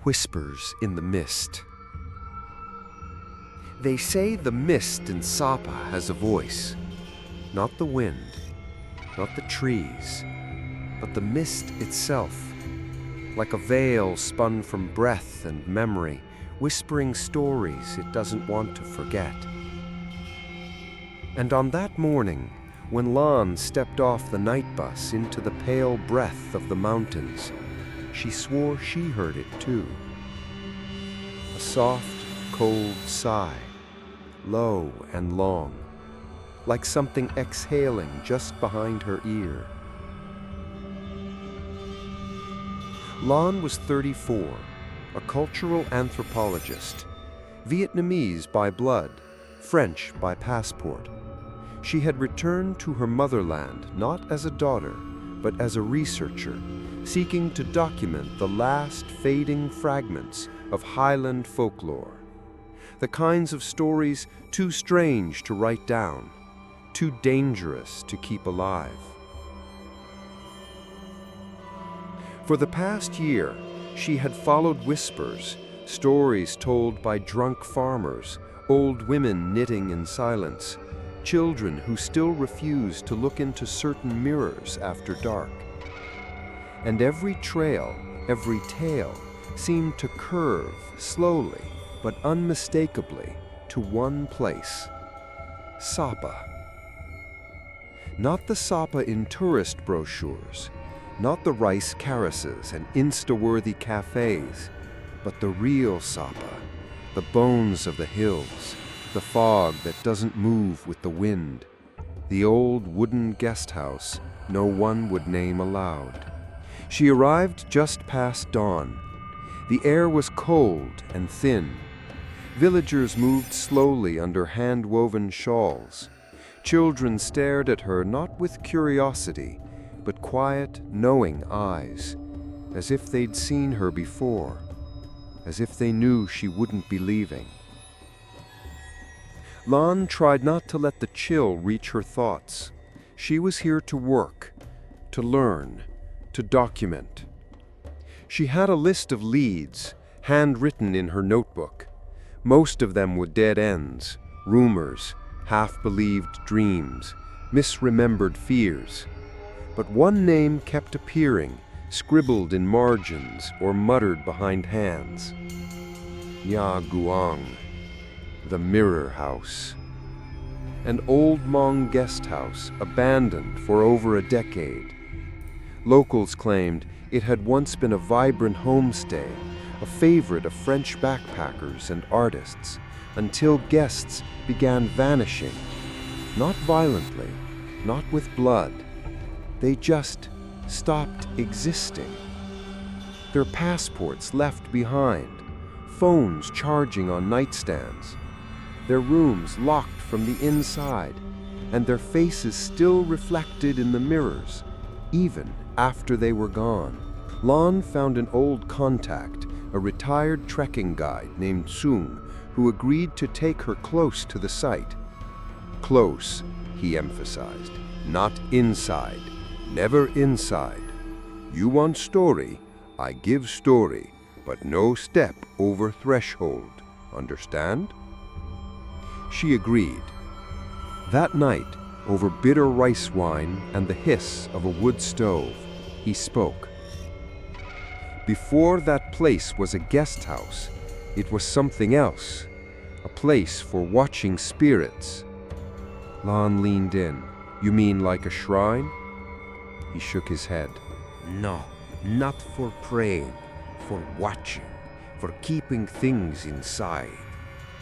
Whispers in the mist. They say the mist in Sapa has a voice. Not the wind, not the trees, but the mist itself. Like a veil spun from breath and memory, whispering stories it doesn't want to forget. And on that morning, when Lan stepped off the night bus into the pale breath of the mountains, she swore she heard it too. A soft, cold sigh, low and long, like something exhaling just behind her ear. Lan was 34, a cultural anthropologist, Vietnamese by blood, French by passport. She had returned to her motherland not as a daughter, but as a researcher, seeking to document the last fading fragments of highland folklore. The kinds of stories too strange to write down, too dangerous to keep alive. For the past year, she had followed whispers, stories told by drunk farmers, old women knitting in silence, children who still refuse to look into certain mirrors after dark. And every trail, every tale, seemed to curve slowly but unmistakably to one place: Sapa. Not the Sapa in tourist brochures, not the rice terraces and Insta-worthy cafes, but the real Sapa, the bones of the hills, the fog that doesn't move with the wind, the old wooden guest house no one would name aloud. She arrived just past dawn. The air was cold and thin. Villagers moved slowly under hand-woven shawls. Children stared at her not with curiosity, but quiet, knowing eyes, as if they'd seen her before, as if they knew she wouldn't be leaving. Lan tried not to let the chill reach her thoughts. She was here to work, to learn, to document. She had a list of leads, handwritten in her notebook. Most of them were dead ends, rumors, half-believed dreams, misremembered fears. But one name kept appearing, scribbled in margins or muttered behind hands. Nha Guang, the Mirror House. An old Hmong guest house, abandoned for over a decade. Locals claimed it had once been a vibrant homestay, a favorite of French backpackers and artists, until guests began vanishing. Not violently, not with blood. They just stopped existing. Their passports left behind, phones charging on nightstands, their rooms locked from the inside, and their faces still reflected in the mirrors, even after they were gone. Lan found an old contact, a retired trekking guide named Sung, who agreed to take her close to the site. Close, he emphasized, not inside, never inside. You want story, I give story, but no step over threshold, understand? She agreed. That night, over bitter rice wine and the hiss of a wood stove, he spoke. Before that place was a guest house, it was something else, a place for watching spirits. Lan leaned in. You mean like a shrine? He shook his head. No, not for praying, for watching, for keeping things inside.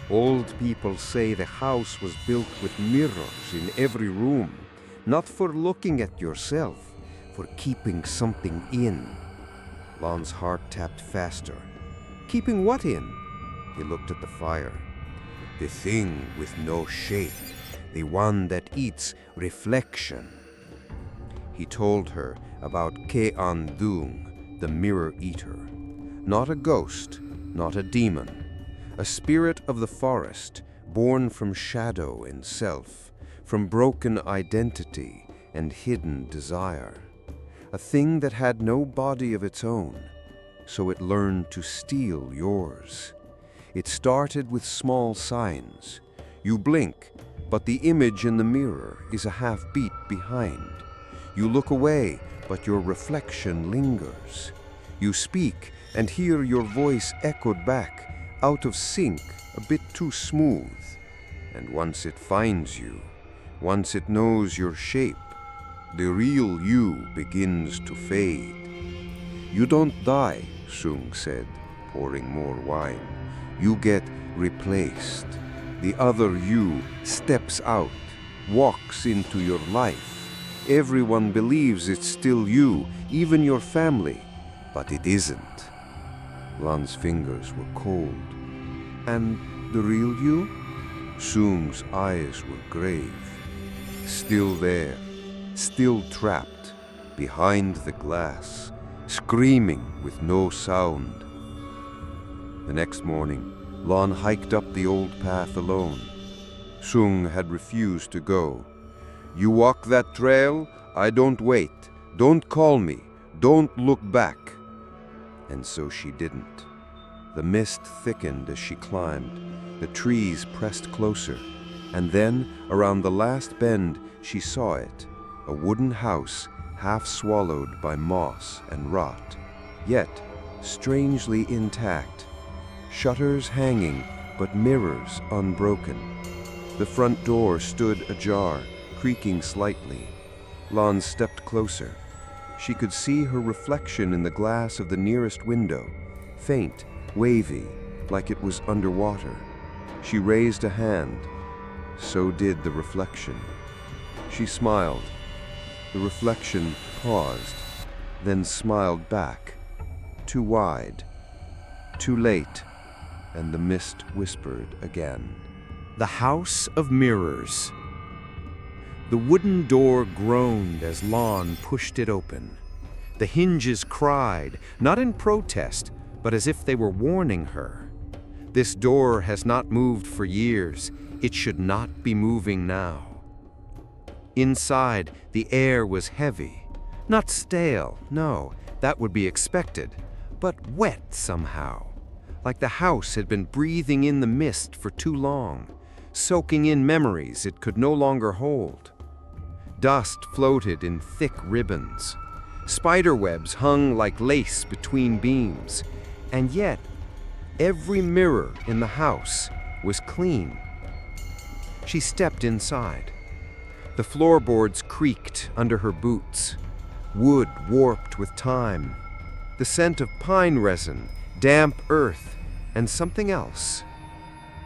Old people say the house was built with mirrors in every room, not for looking at yourself, for keeping something in. Lan's heart tapped faster. Keeping what in? He looked at the fire. The thing with no shape, the one that eats reflection. He told her about Ke An Dung, the mirror eater. Not a ghost, not a demon. A spirit of the forest, born from shadow and self, from broken identity and hidden desire. A thing that had no body of its own, so it learned to steal yours. It started with small signs. You blink, but the image in the mirror is a half beat behind. You look away, but your reflection lingers. You speak and hear your voice echoed back, out of sync, a bit too smooth. And once it finds you, once it knows your shape, the real you begins to fade. You don't die, Sung said, pouring more wine. You get replaced. The other you steps out, walks into your life. Everyone believes it's still you, even your family, but it isn't. Lan's fingers were cold. And the real you? Sung's eyes were grave. Still there, still trapped, behind the glass, screaming with no sound. The next morning, Lan hiked up the old path alone. Sung had refused to go. You walk that trail, I don't wait. Don't call me. Don't look back. And so she didn't. The mist thickened as she climbed. The trees pressed closer. And then, around the last bend, she saw it. A wooden house, half swallowed by moss and rot, yet strangely intact. Shutters hanging, but mirrors unbroken. The front door stood ajar, creaking slightly. Lan stepped closer. She could see her reflection in the glass of the nearest window, faint, wavy, like it was underwater. She raised a hand. So did the reflection. She smiled. The reflection paused, then smiled back. Too wide, too late, and the mist whispered again. The House of Mirrors. The wooden door groaned as Lan pushed it open. The hinges cried, not in protest, but as if they were warning her. This door has not moved for years. It should not be moving now. Inside, the air was heavy. Not stale, no, that would be expected, but wet somehow. Like the house had been breathing in the mist for too long, soaking in memories it could no longer hold. Dust floated in thick ribbons. Spiderwebs hung like lace between beams, and yet every mirror in the house was clean. She stepped inside. The floorboards creaked under her boots. Wood warped with time. The scent of pine resin, damp earth, and something else.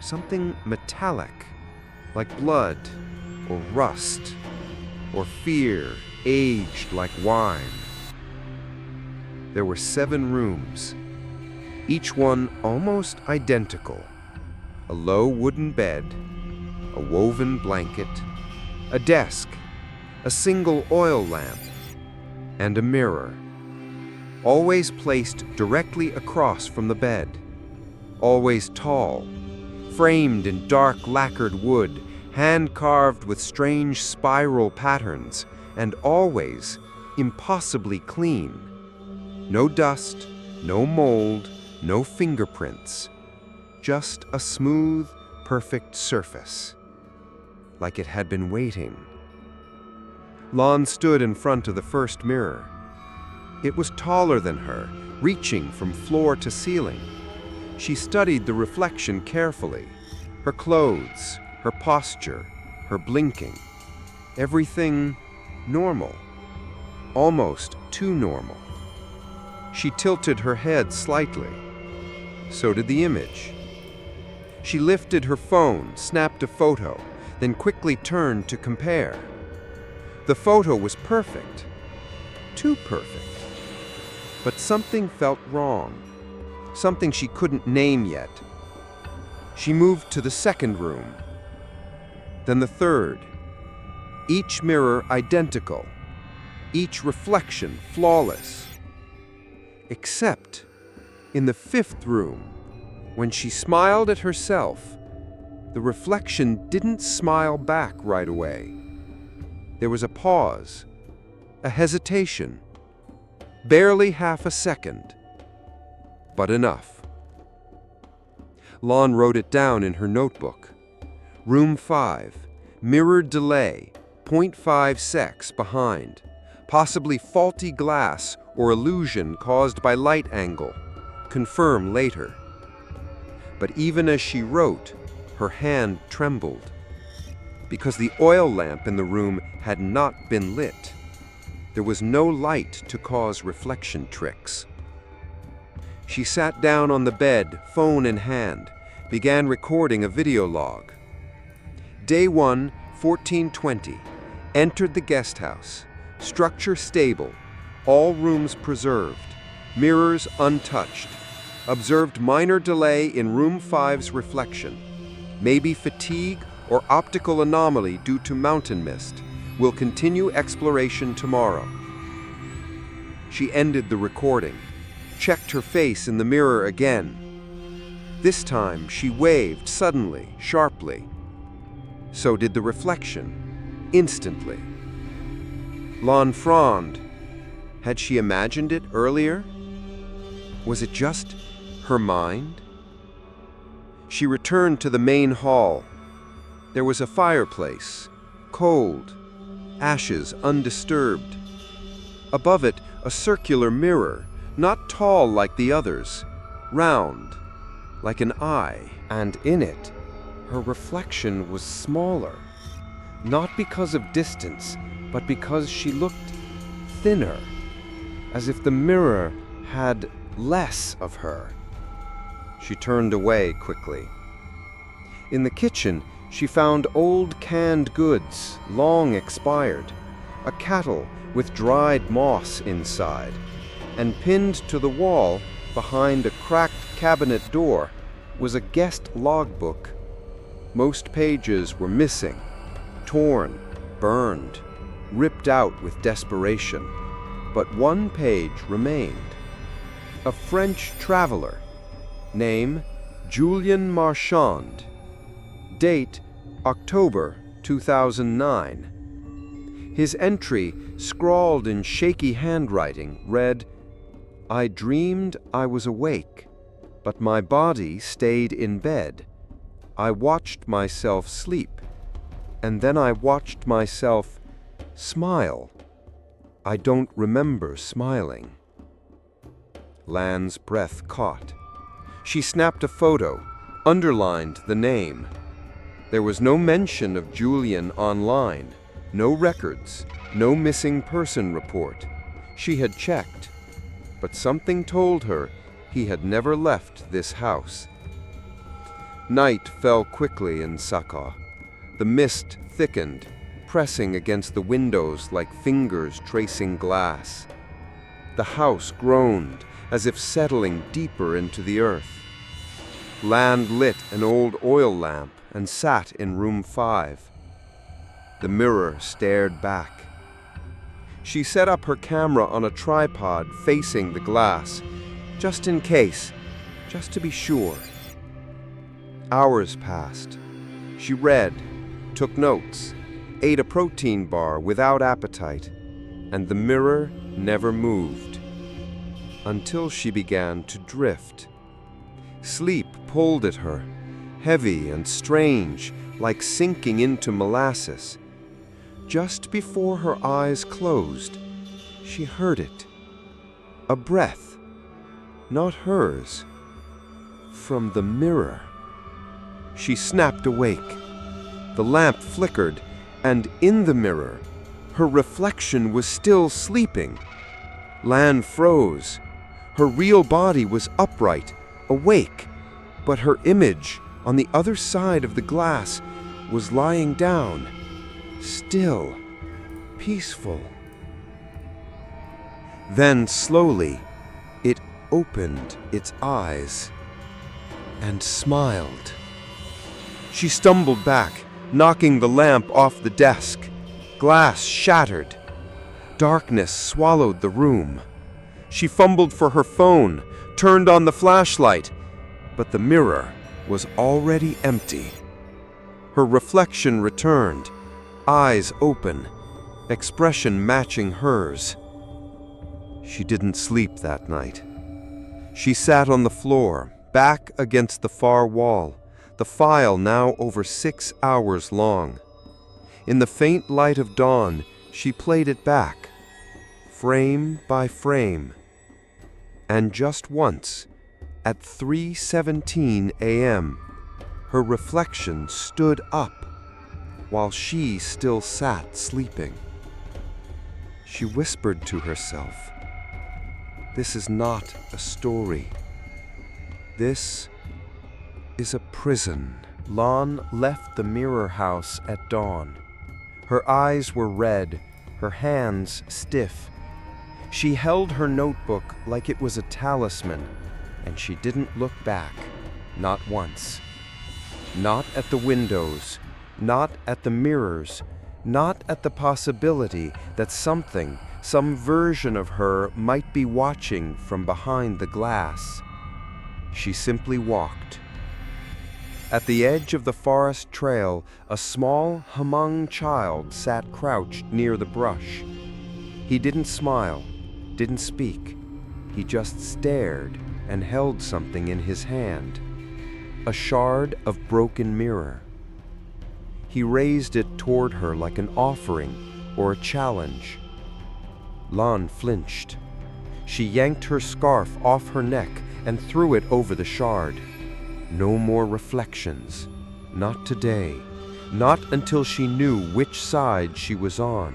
Something metallic, like blood or rust or fear aged like wine. There were 7 rooms, each one almost identical. A low wooden bed, a woven blanket, a desk, a single oil lamp, and a mirror, always placed directly across from the bed, always tall, framed in dark lacquered wood, hand-carved with strange spiral patterns, and always impossibly clean. No dust, no mold, no fingerprints, just a smooth, perfect surface, like it had been waiting. Lan stood in front of the first mirror. It was taller than her, reaching from floor to ceiling. She studied the reflection carefully, her clothes, her posture, her blinking. Everything normal, almost too normal. She tilted her head slightly. So did the image. She lifted her phone, snapped a photo, then quickly turned to compare. The photo was perfect, too perfect. But something felt wrong, something she couldn't name yet. She moved to the second room, then the third. Each mirror identical, each reflection flawless. Except in the 5th room, when she smiled at herself, the reflection didn't smile back right away. There was a pause, a hesitation, barely half a second. but enough. Lon wrote it down in her notebook. Room 5, mirrored delay, 0.5 secs behind, possibly faulty glass or illusion caused by light angle. Confirm later. But even as she wrote, her hand trembled, because the oil lamp in the room had not been lit. There was no light to cause reflection tricks. She sat down on the bed, phone in hand, began recording a video log. Day 1, 1420. Entered the guest house. Structure stable. All rooms preserved. Mirrors untouched. Observed minor delay in room 5's reflection. Maybe fatigue or optical anomaly due to mountain mist. Will continue exploration tomorrow. She ended the recording, checked her face in the mirror again. This time she waved suddenly, sharply. So did the reflection, instantly. Lon frowned. Had she imagined it earlier? Was it just her mind? She returned to the main hall. There was a fireplace, cold, ashes undisturbed. Above it, a circular mirror, not tall like the others, round, like an eye. And in it, her reflection was smaller, not because of distance, but because she looked thinner, as if the mirror had less of her. She turned away quickly. In the kitchen, she found old canned goods, long expired, a kettle with dried moss inside, and pinned to the wall, behind a cracked cabinet door, was a guest logbook. Most pages were missing, torn, burned, ripped out with desperation, but one page remained. A French traveler, name Julien Marchand, date October 2009. His entry, scrawled in shaky handwriting, read, "I dreamed I was awake, but my body stayed in bed. I watched myself sleep, and then I watched myself smile. I don't remember smiling." Lan's breath caught. She snapped a photo, underlined the name. There was no mention of Julien online, no records, no missing person report. She had checked, but something told her he had never left this house. Night fell quickly in Sapa. The mist thickened, pressing against the windows like fingers tracing glass. The house groaned, as if settling deeper into the earth. Land lit an old oil lamp and sat in room 5. The mirror stared back. She set up her camera on a tripod facing the glass, just in case, just to be sure. Hours passed. She read, took notes, ate a protein bar without appetite, and the mirror never moved. Until she began to drift. Sleep pulled at her, heavy and strange, like sinking into molasses. Just before her eyes closed, she heard it. A breath, not hers, from the mirror. She snapped awake. The lamp flickered, and in the mirror, her reflection was still sleeping. Lan froze. Her real body was upright, awake, but her image on the other side of the glass was lying down, still, peaceful. Then slowly, it opened its eyes and smiled. She stumbled back, knocking the lamp off the desk. Glass shattered. Darkness swallowed the room. She fumbled for her phone, turned on the flashlight, but the mirror was already empty. Her reflection returned, eyes open, expression matching hers. She didn't sleep that night. She sat on the floor, back against the far wall, the file now over 6 hours long. In the faint light of dawn, she played it back, frame by frame. And just once, at 3:17 a.m., her reflection stood up while she still sat sleeping. She whispered to herself, "This is not a story. This is a prison." Lan left the mirror house at dawn. Her eyes were red, her hands stiff. She held her notebook like it was a talisman, and she didn't look back, not once. Not at the windows, not at the mirrors, not at the possibility that something, some version of her might be watching from behind the glass. She simply walked. At the edge of the forest trail, a small Hmong child sat crouched near the brush. He didn't smile, didn't speak. He just stared and held something in his hand, a shard of broken mirror. He raised it toward her like an offering or a challenge. Lan flinched. She yanked her scarf off her neck and threw it over the shard. No more reflections. Not today. Not until she knew which side she was on.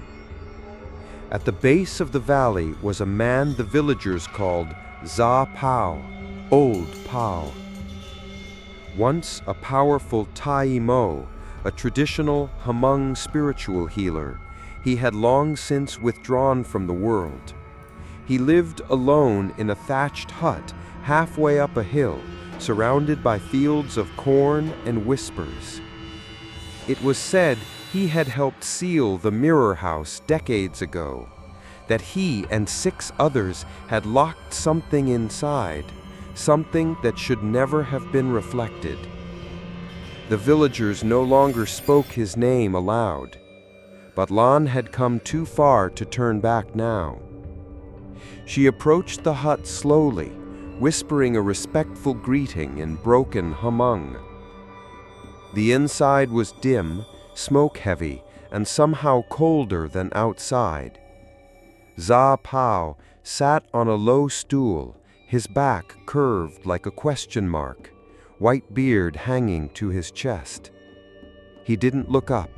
At the base of the valley was a man the villagers called Sapa, Old Pao. Once a powerful Tai Mo, a traditional Hmong spiritual healer, he had long since withdrawn from the world. He lived alone in a thatched hut halfway up a hill, surrounded by fields of corn and whispers. It was said he had helped seal the mirror house decades ago, that he and 6 others had locked something inside, something that should never have been reflected. The villagers no longer spoke his name aloud, but Lan had come too far to turn back now. She approached the hut slowly, whispering a respectful greeting in broken Hmong. The inside was dim, smoke-heavy, and somehow colder than outside. Za Pao sat on a low stool, his back curved like a question mark, white beard hanging to his chest. He didn't look up,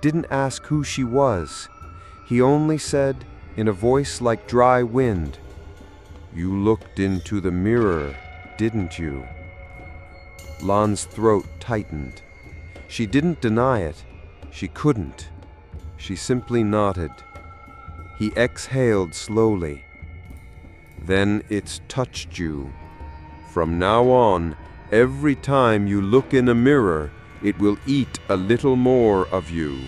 didn't ask who she was. He only said, in a voice like dry wind, "You looked into the mirror, didn't you?" Lan's throat tightened. She didn't deny it. She couldn't. She simply nodded. He exhaled slowly. "Then it's touched you. From now on, every time you look in a mirror, it will eat a little more of you."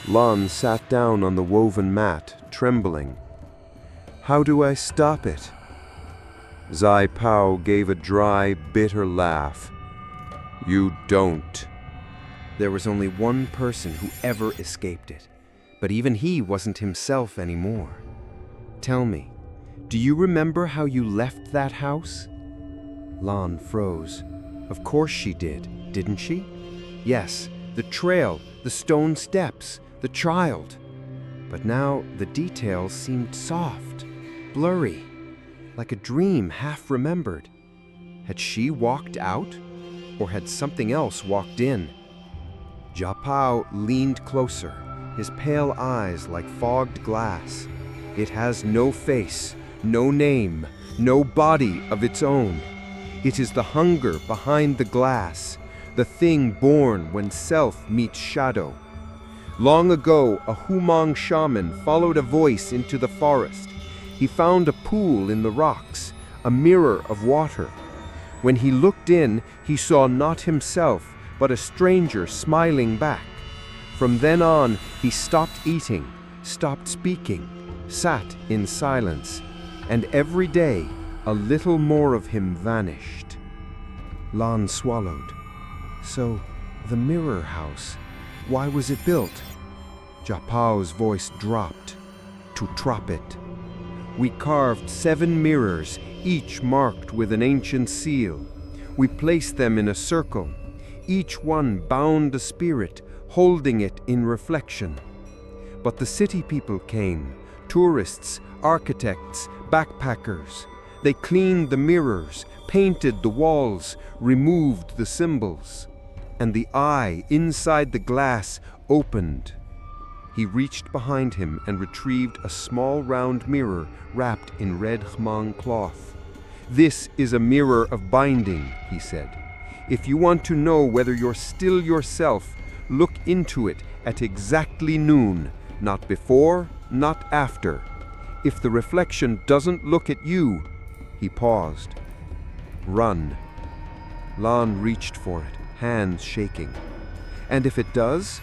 Lan sat down on the woven mat, trembling. "How do I stop it?" Zai Pao gave a dry, bitter laugh. "You don't." There was only one person who ever escaped it, but even he wasn't himself anymore. "Tell me, do you remember how you left that house?" Lan froze. Of course she did, didn't she? Yes, the trail, the stone steps, the child. But now the details seemed soft, blurry, like a dream half remembered. Had she walked out, or had something else walked in? Japao leaned closer, his pale eyes like fogged glass. "It has no face, no name, no body of its own. It is the hunger behind the glass, the thing born when self meets shadow. Long ago, a Hmong shaman followed a voice into the forest. He found a pool in the rocks, a mirror of water. When he looked in, he saw not himself, but a stranger smiling back. From then on, he stopped eating, stopped speaking, sat in silence, and every day, a little more of him vanished." Lan swallowed. "So, the mirror house, why was it built?" Japao's voice dropped. "To trap it. We carved 7 mirrors, each marked with an ancient seal. We placed them in a circle, each one bound a spirit, holding it in reflection. But the city people came, tourists, architects, backpackers. They cleaned the mirrors, painted the walls, removed the symbols. And the eye inside the glass opened. He reached behind him and retrieved a small round mirror wrapped in red khmang cloth. "This is a mirror of binding," he said. "If you want to know whether you're still yourself, look into it at exactly noon, not before, not after. If the reflection doesn't look at you," he paused, "run." Lan reached for it, hands shaking. "And if it does?"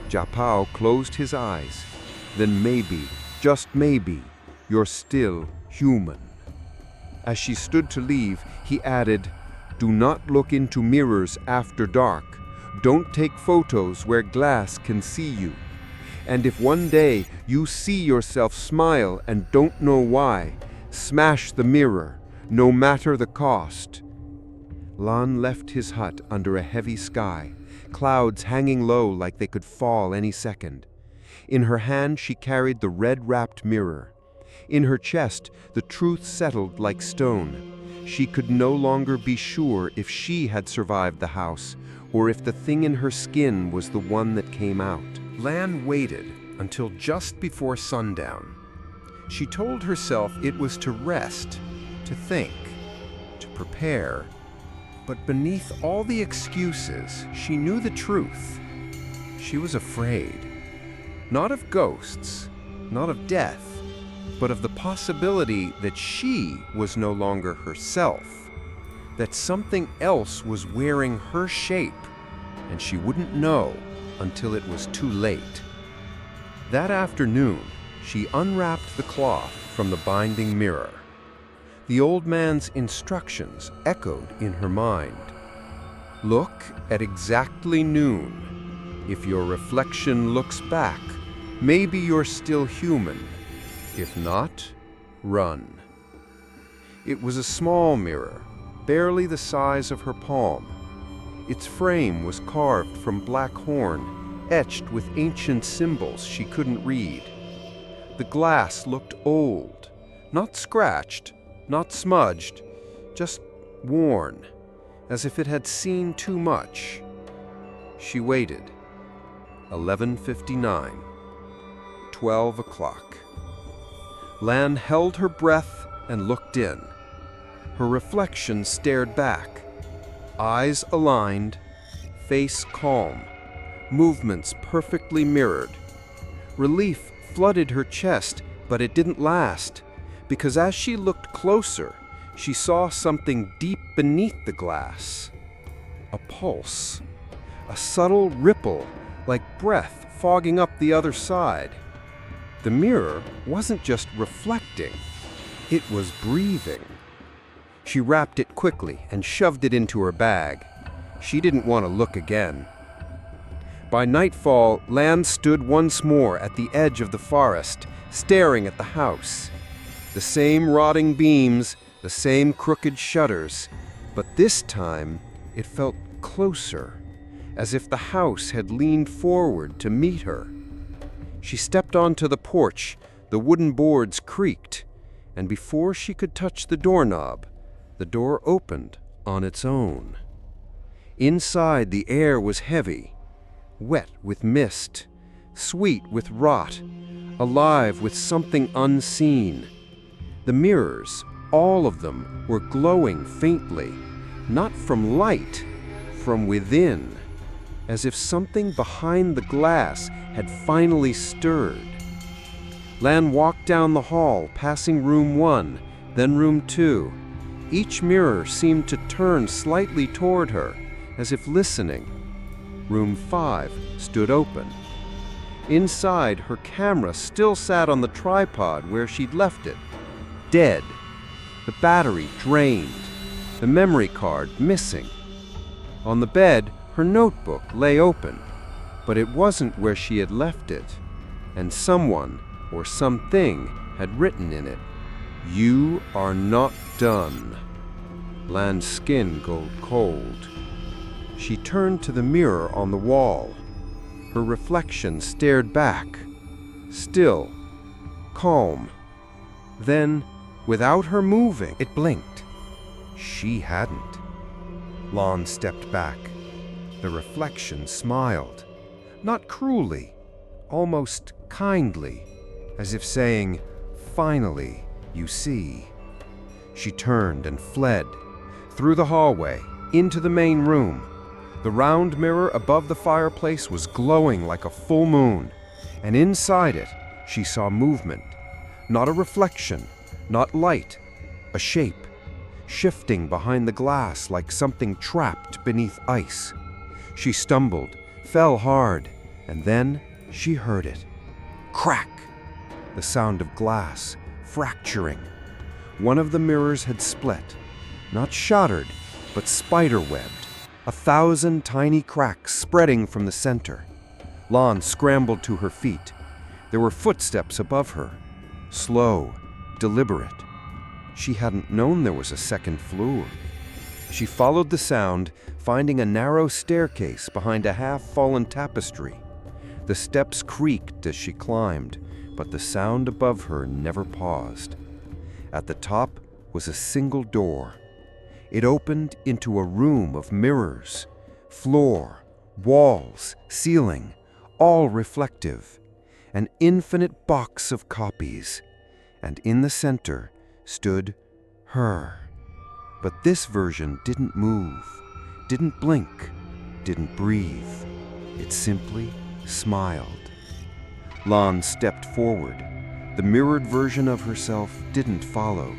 Japao closed his eyes. "Then maybe, just maybe, you're still human." As she stood to leave, he added, "Do not look into mirrors after dark. Don't take photos where glass can see you. And if one day you see yourself smile and don't know why, smash the mirror, no matter the cost." Lan left his hut under a heavy sky, clouds hanging low like they could fall any second. In her hand she carried the red-wrapped mirror. In her chest the truth settled like stone. She could no longer be sure if she had survived the house, or if the thing in her skin was the one that came out. Lan waited until just before sundown. She told herself it was to rest, to think, to prepare. But beneath all the excuses, she knew the truth. She was afraid. Not of ghosts, not of death, but of the possibility that she was no longer herself, that something else was wearing her shape, and she wouldn't know until it was too late. That afternoon, she unwrapped the cloth from the binding mirror. The old man's instructions echoed in her mind. "Look at exactly noon. If your reflection looks back, maybe you're still human. If not, run." It was a small mirror, barely the size of her palm. Its frame was carved from black horn, etched with ancient symbols she couldn't read. The glass looked old, not scratched, not smudged, just worn, as if it had seen too much. She waited. 11:59. 12 o'clock. Lan held her breath and looked in. Her reflection stared back. Eyes aligned, face calm, movements perfectly mirrored. Relief flooded her chest, but it didn't last, because as she looked closer, she saw something deep beneath the glass. A pulse, a subtle ripple, like breath fogging up the other side. The mirror wasn't just reflecting, it was breathing. She wrapped it quickly and shoved it into her bag. She didn't want to look again. By nightfall, Lan stood once more at the edge of the forest, staring at the house. The same rotting beams, the same crooked shutters, but this time it felt closer, as if the house had leaned forward to meet her. She stepped onto the porch, the wooden boards creaked, and before she could touch the doorknob, the door opened on its own. Inside, the air was heavy, wet with mist, sweet with rot, alive with something unseen. The mirrors, all of them, were glowing faintly, not from light, from within, as if something behind the glass had finally stirred. Lan walked down the hall, passing room 1, then room 2. Each mirror seemed to turn slightly toward her, as if listening. Room 5 stood open. Inside, her camera still sat on the tripod where she'd left it, dead. The battery drained, the memory card missing. On the bed, her notebook lay open, but it wasn't where she had left it, and someone or something had written in it, You are not done. Lan's skin go cold. She turned to the mirror on the wall. Her reflection stared back, still, calm. Then, without her moving, It blinked. She hadn't. Lan stepped back. The reflection smiled. Not cruelly, almost kindly, as if saying, "Finally, you see." She turned and fled, through the hallway, into the main room. The round mirror above the fireplace was glowing like a full moon, and inside it, she saw movement. Not a reflection, not light, a shape, shifting behind the glass like something trapped beneath ice. She stumbled, fell hard, and then she heard it. Crack! The sound of glass, fracturing. One of the mirrors had split, not shattered, but spider-webbed, 1,000 tiny cracks spreading from the center. Lan scrambled to her feet. There were footsteps above her, slow, deliberate. She hadn't known there was a second floor. She followed the sound, finding a narrow staircase behind a half-fallen tapestry. The steps creaked as she climbed, but the sound above her never paused. At the top was a single door. It opened into a room of mirrors, floor, walls, ceiling, all reflective. An infinite box of copies. And in the center stood her. But this version didn't move, didn't blink, didn't breathe. It simply smiled. Lan stepped forward. The mirrored version of herself didn't follow,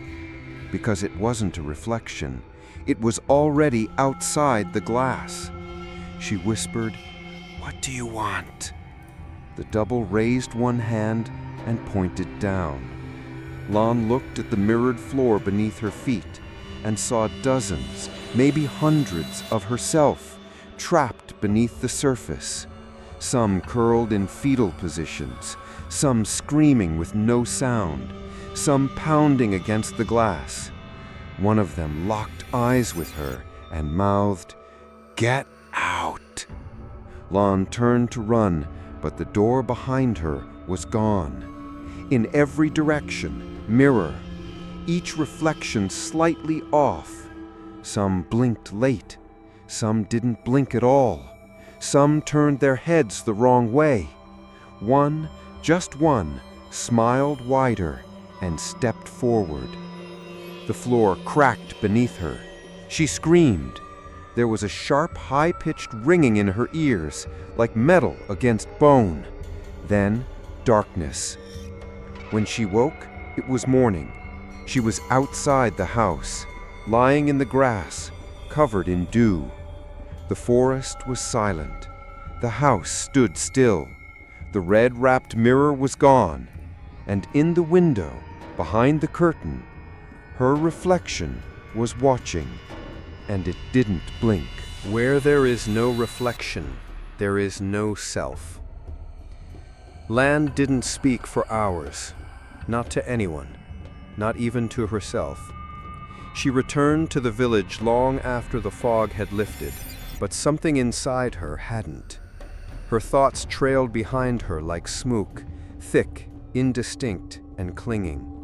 because it wasn't a reflection. It was already outside the glass. She whispered, "What do you want?" The double raised one hand and pointed down. Lan looked at the mirrored floor beneath her feet and saw dozens, maybe hundreds of herself trapped beneath the surface. Some curled in fetal positions, some screaming with no sound, some pounding against the glass. One of them locked eyes with her and mouthed, "Get out!" Lan turned to run, but the door behind her was gone. In every direction, mirror, each reflection slightly off. Some blinked late, some didn't blink at all. Some turned their heads the wrong way. One, just one, smiled wider and stepped forward. The floor cracked beneath her. She screamed. There was a sharp, high-pitched ringing in her ears, like metal against bone. Then, darkness. When she woke, it was morning. She was outside the house, lying in the grass, covered in dew. The forest was silent. The house stood still. The red-wrapped mirror was gone. And in the window, behind the curtain, her reflection was watching, and it didn't blink. Where there is no reflection, there is no self. Lan didn't speak for hours, not to anyone, not even to herself. She returned to the village long after the fog had lifted, but something inside her hadn't. Her thoughts trailed behind her like smoke, thick, indistinct, and clinging.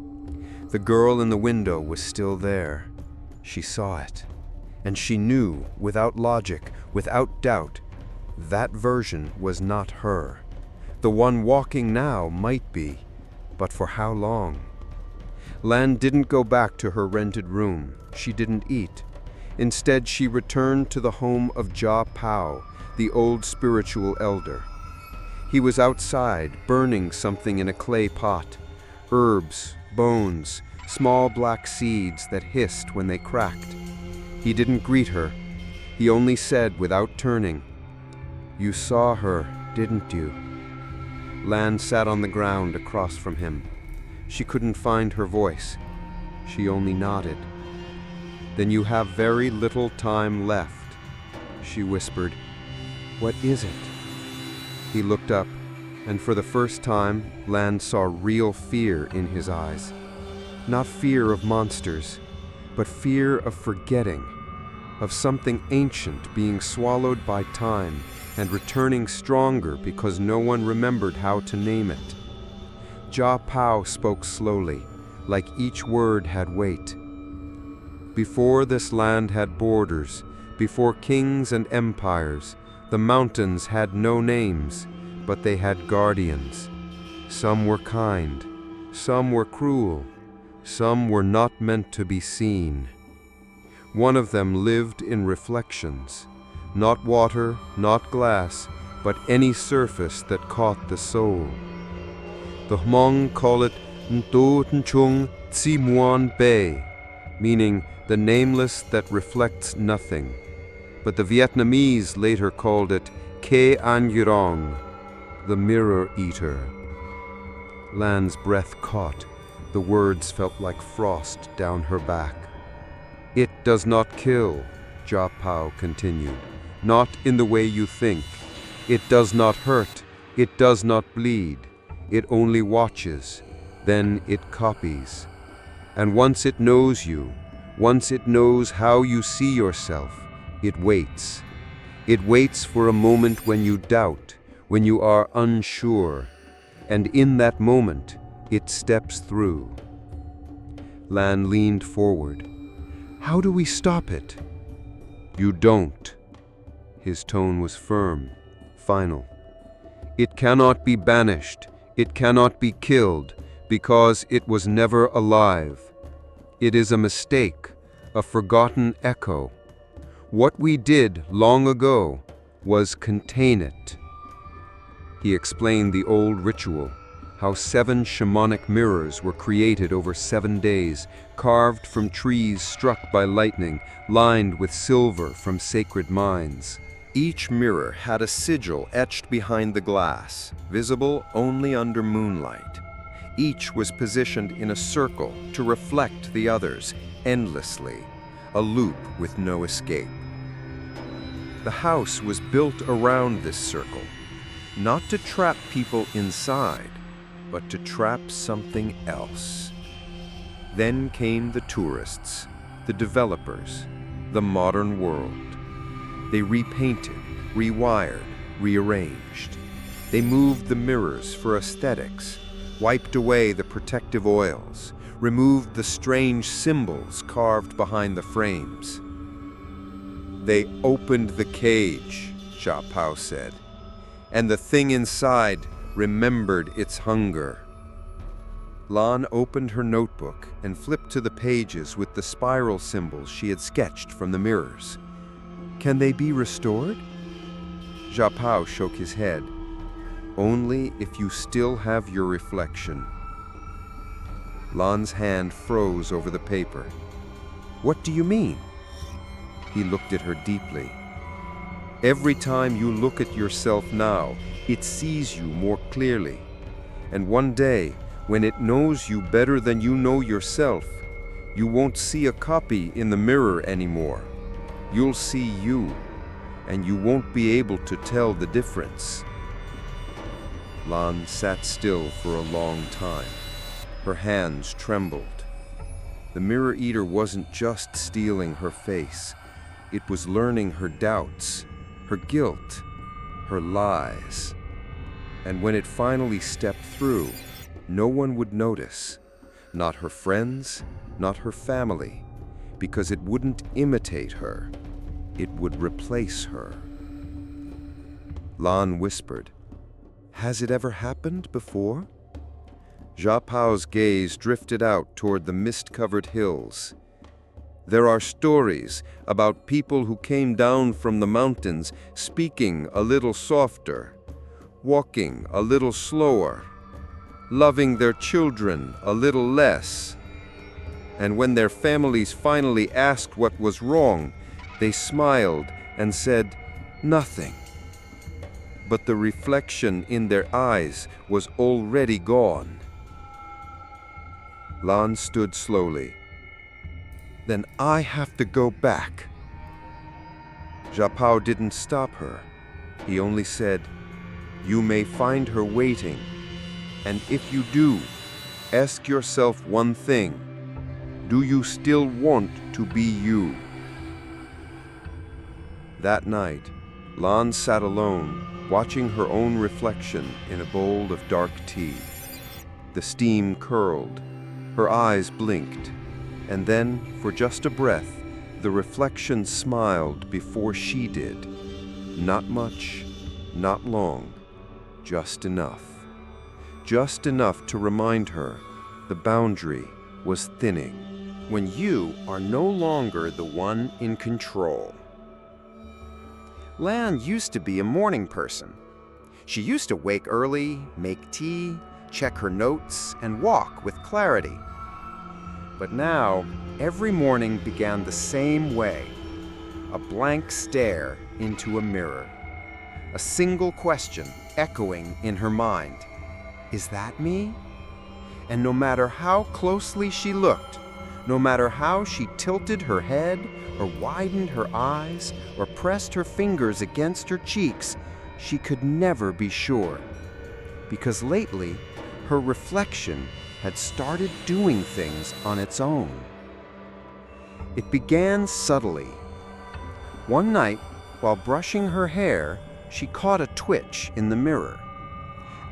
The girl in the window was still there. She saw it. And she knew, without logic, without doubt, that version was not her. The one walking now might be, but for how long? Lan didn't go back to her rented room. She didn't eat. Instead, she returned to the home of Ja Pao, the old spiritual elder. He was outside, burning something in a clay pot. Herbs, bones, small black seeds that hissed when they cracked. He didn't greet her. He only said without turning, "You saw her, didn't you?" Lan sat on the ground across from him. She couldn't find her voice. She only nodded. "Then you have very little time left," she whispered. "What is it?" He looked up, and for the first time, Lan saw real fear in his eyes. Not fear of monsters, but fear of forgetting, of something ancient being swallowed by time and returning stronger because no one remembered how to name it. Jia Pao spoke slowly, like each word had weight. Before this land had borders, before kings and empires, the mountains had no names, but they had guardians. Some were kind, some were cruel, some were not meant to be seen. One of them lived in reflections, not water, not glass, but any surface that caught the soul. The Hmong call it Nto Nchung Tsi Muan Bei, meaning the nameless that reflects nothing. But the Vietnamese later called it Ke An Yurong, the mirror eater. Lan's breath caught. The words felt like frost down her back. It does not kill, Jia Pao continued, not in the way you think. It does not hurt, it does not bleed. It only watches, then it copies. And once it knows you, once it knows how you see yourself, it waits. It waits for a moment when you doubt, when you are unsure. And in that moment, it steps through. Lan leaned forward. How do we stop it? You don't. His tone was firm, final. It cannot be banished. It cannot be killed, because it was never alive. It is a mistake, a forgotten echo. What we did long ago was contain it. He explained the old ritual, how 7 shamanic mirrors were created over 7 days, carved from trees struck by lightning, lined with silver from sacred mines. Each mirror had a sigil etched behind the glass, visible only under moonlight. Each was positioned in a circle to reflect the others endlessly, a loop with no escape. The house was built around this circle, not to trap people inside, but to trap something else. Then came the tourists, the developers, the modern world. They repainted, rewired, rearranged. They moved the mirrors for aesthetics, wiped away the protective oils, removed the strange symbols carved behind the frames. They opened the cage, Jia Pao said, and the thing inside remembered its hunger. Lan opened her notebook and flipped to the pages with the spiral symbols she had sketched from the mirrors. Can they be restored? Jia Pao shook his head. Only if you still have your reflection. Lan's hand froze over the paper. What do you mean? He looked at her deeply. Every time you look at yourself now, it sees you more clearly. And one day, when it knows you better than you know yourself, you won't see a copy in the mirror anymore. You'll see you, and you won't be able to tell the difference. Lan sat still for a long time. Her hands trembled. The mirror eater wasn't just stealing her face. It was learning her doubts, her guilt, her lies. And when it finally stepped through, no one would notice. Not her friends, not her family, because it wouldn't imitate her. It would replace her. Lan whispered, Has it ever happened before? Jia Pao's gaze drifted out toward the mist-covered hills. There are stories about people who came down from the mountains speaking a little softer, walking a little slower, loving their children a little less. And when their families finally asked what was wrong, they smiled and said, nothing. But the reflection in their eyes was already gone. Lan stood slowly. Then I have to go back. Jia Pao didn't stop her. He only said, You may find her waiting. And if you do, ask yourself one thing. Do you still want to be you? That night, Lan sat alone, watching her own reflection in a bowl of dark tea. The steam curled, her eyes blinked, and then, for just a breath, the reflection smiled before she did. Not much, not long, just enough. Just enough to remind her the boundary was thinning. When you are no longer the one in control. Lan used to be a morning person. She used to wake early, make tea, check her notes, and walk with clarity. But now, every morning began the same way. A blank stare into a mirror. A single question echoing in her mind. Is that me? And no matter how closely she looked, no matter how she tilted her head or widened her eyes or pressed her fingers against her cheeks, she could never be sure. Because lately, her reflection had started doing things on its own. It began subtly. One night, while brushing her hair, she caught a twitch in the mirror.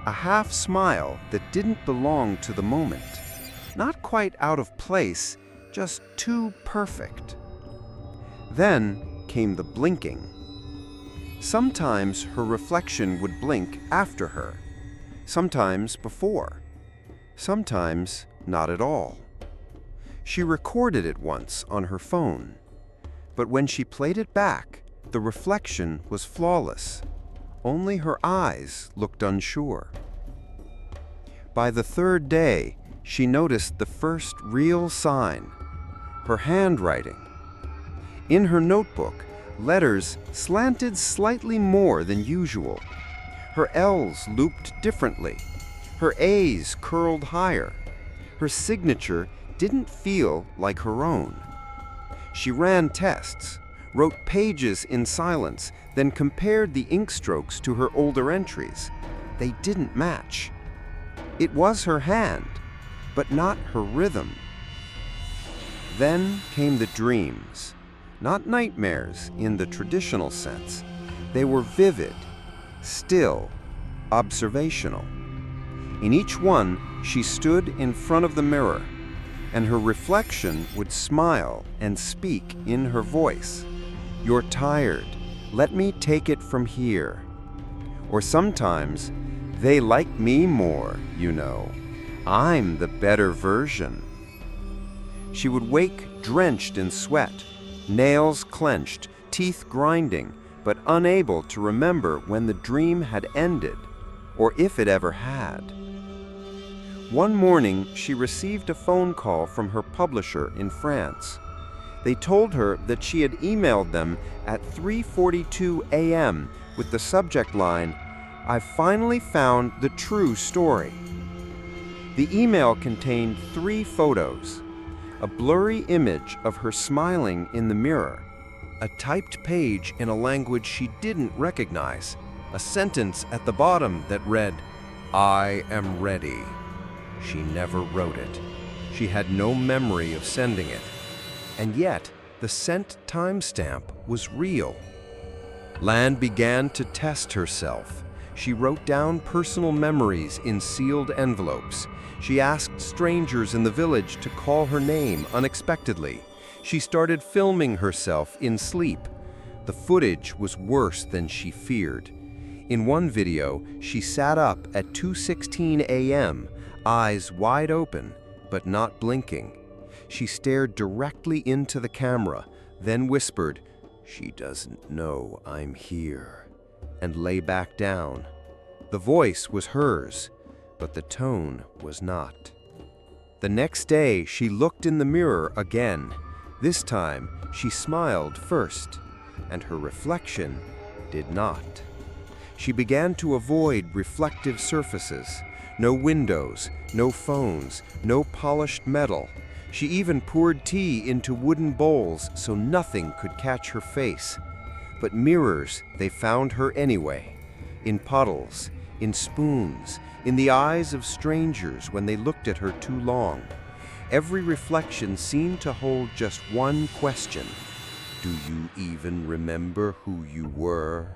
A half smile that didn't belong to the moment. Not quite out of place, just too perfect. Then came the blinking. Sometimes her reflection would blink after her, sometimes before, sometimes not at all. She recorded it once on her phone, but when she played it back, the reflection was flawless. Only her eyes looked unsure. By the third day, she noticed the first real sign, her handwriting. In her notebook, letters slanted slightly more than usual. Her L's looped differently. Her A's curled higher. Her signature didn't feel like her own. She ran tests, wrote pages in silence, then compared the ink strokes to her older entries. They didn't match. It was her hand, but not her rhythm. Then came the dreams. Not nightmares in the traditional sense. They were vivid, still, observational. In each one, she stood in front of the mirror, and her reflection would smile and speak in her voice. You're tired. Let me take it from here. Or sometimes, they like me more, you know. I'm the better version. She would wake drenched in sweat, nails clenched, teeth grinding, but unable to remember when the dream had ended, or if it ever had. One morning, she received a phone call from her publisher in France. They told her that she had emailed them at 3:42 a.m. with the subject line, "I've finally found the true story." The email contained 3 photos. A blurry image of her smiling in the mirror, a typed page in a language she didn't recognize, a sentence at the bottom that read, "I am ready." She never wrote it. She had no memory of sending it. And yet, the sent timestamp was real. Lan began to test herself. She wrote down personal memories in sealed envelopes. She asked strangers in the village to call her name unexpectedly. She started filming herself in sleep. The footage was worse than she feared. In one video, she sat up at 2:16 a.m., eyes wide open, but not blinking. She stared directly into the camera, then whispered, "She doesn't know I'm here," and lay back down. The voice was hers, but the tone was not. The next day, she looked in the mirror again. This time, she smiled first, and her reflection did not. She began to avoid reflective surfaces. No windows, no phones, no polished metal. She even poured tea into wooden bowls so nothing could catch her face. But mirrors, they found her anyway. In puddles, in spoons, in the eyes of strangers when they looked at her too long. Every reflection seemed to hold just one question. Do you even remember who you were?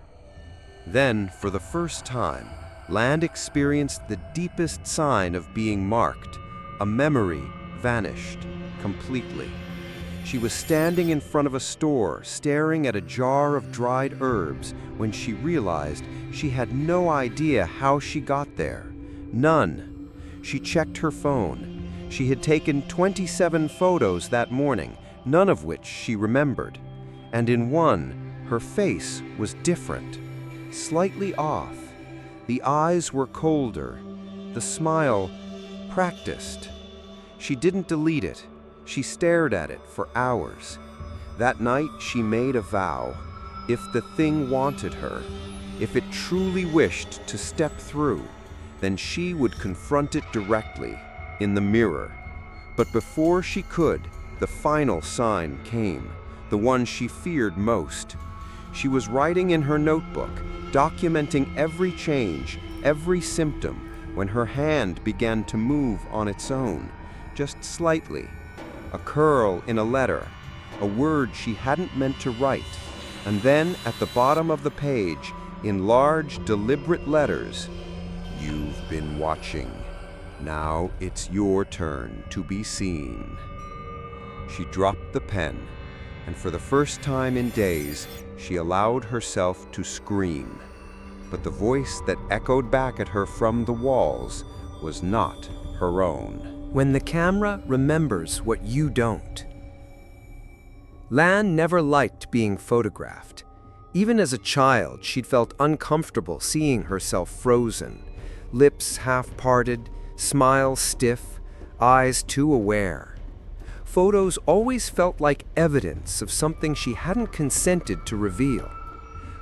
Then, for the first time, Land experienced the deepest sign of being marked. A memory vanished completely. She was standing in front of a store, staring at a jar of dried herbs, when she realized she had no idea how she got there. None. She checked her phone. She had taken 27 photos that morning, none of which she remembered. And in one, her face was different, slightly off. The eyes were colder, the smile practiced. She didn't delete it. She stared at it for hours. That night, she made a vow. If the thing wanted her, if it truly wished to step through, then she would confront it directly, in the mirror. But before she could, the final sign came, the one she feared most. She was writing in her notebook, documenting every change, every symptom, when her hand began to move on its own, just slightly. A curl in a letter, a word she hadn't meant to write, and then at the bottom of the page, in large, deliberate letters, "You've been watching. Now it's your turn to be seen." She dropped the pen, and for the first time in days, she allowed herself to scream. But the voice that echoed back at her from the walls was not her own. When the camera remembers what you don't. Lan never liked being photographed. Even as a child, she'd felt uncomfortable seeing herself frozen, lips half-parted, smile stiff, eyes too aware. Photos always felt like evidence of something she hadn't consented to reveal.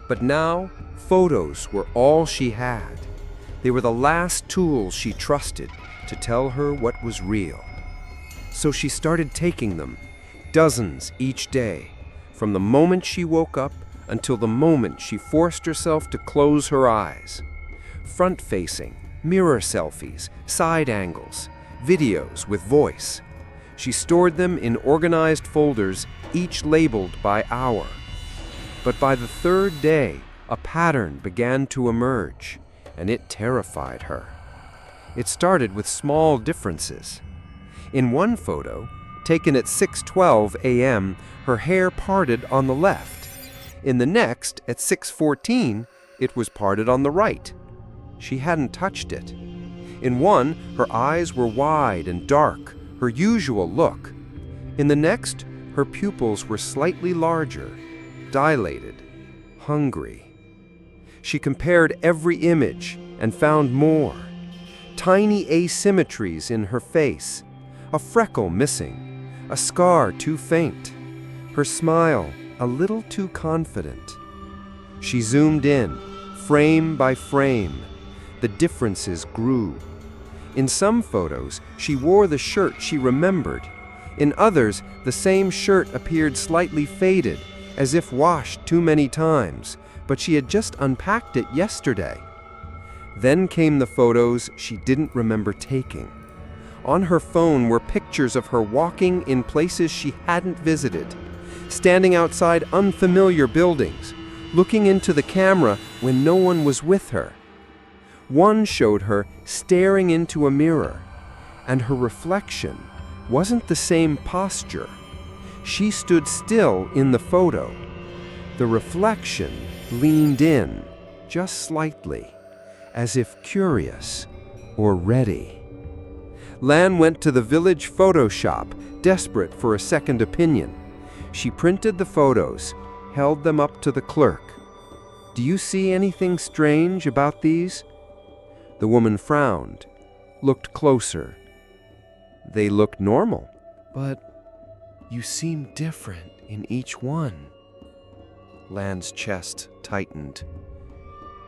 But now, photos were all she had. They were the last tools she trusted to tell her what was real. So she started taking them, dozens each day, from the moment she woke up until the moment she forced herself to close her eyes. Front-facing, mirror selfies, side angles, videos with voice. She stored them in organized folders, each labeled by hour. But by the third day, a pattern began to emerge, and it terrified her. It started with small differences. In one photo, taken at 6:12 a.m., her hair parted on the left. In the next, at 6:14, it was parted on the right. She hadn't touched it. In one, her eyes were wide and dark, her usual look. In the next, her pupils were slightly larger, dilated, hungry. She compared every image and found more. Tiny asymmetries in her face, a freckle missing, a scar too faint, her smile a little too confident. She zoomed in, frame by frame. The differences grew. In some photos, she wore the shirt she remembered. In others, the same shirt appeared slightly faded, as if washed too many times, but she had just unpacked it yesterday. Then came the photos she didn't remember taking. On her phone were pictures of her walking in places she hadn't visited, standing outside unfamiliar buildings, looking into the camera when no one was with her. One showed her staring into a mirror, and her reflection wasn't the same posture. She stood still in the photo. The reflection leaned in, just slightly, as if curious or ready. Lan went to the village photo shop, desperate for a second opinion. She printed the photos, held them up to the clerk. "Do you see anything strange about these?" The woman frowned, looked closer. "They look normal, but you seem different in each one." Lan's chest tightened.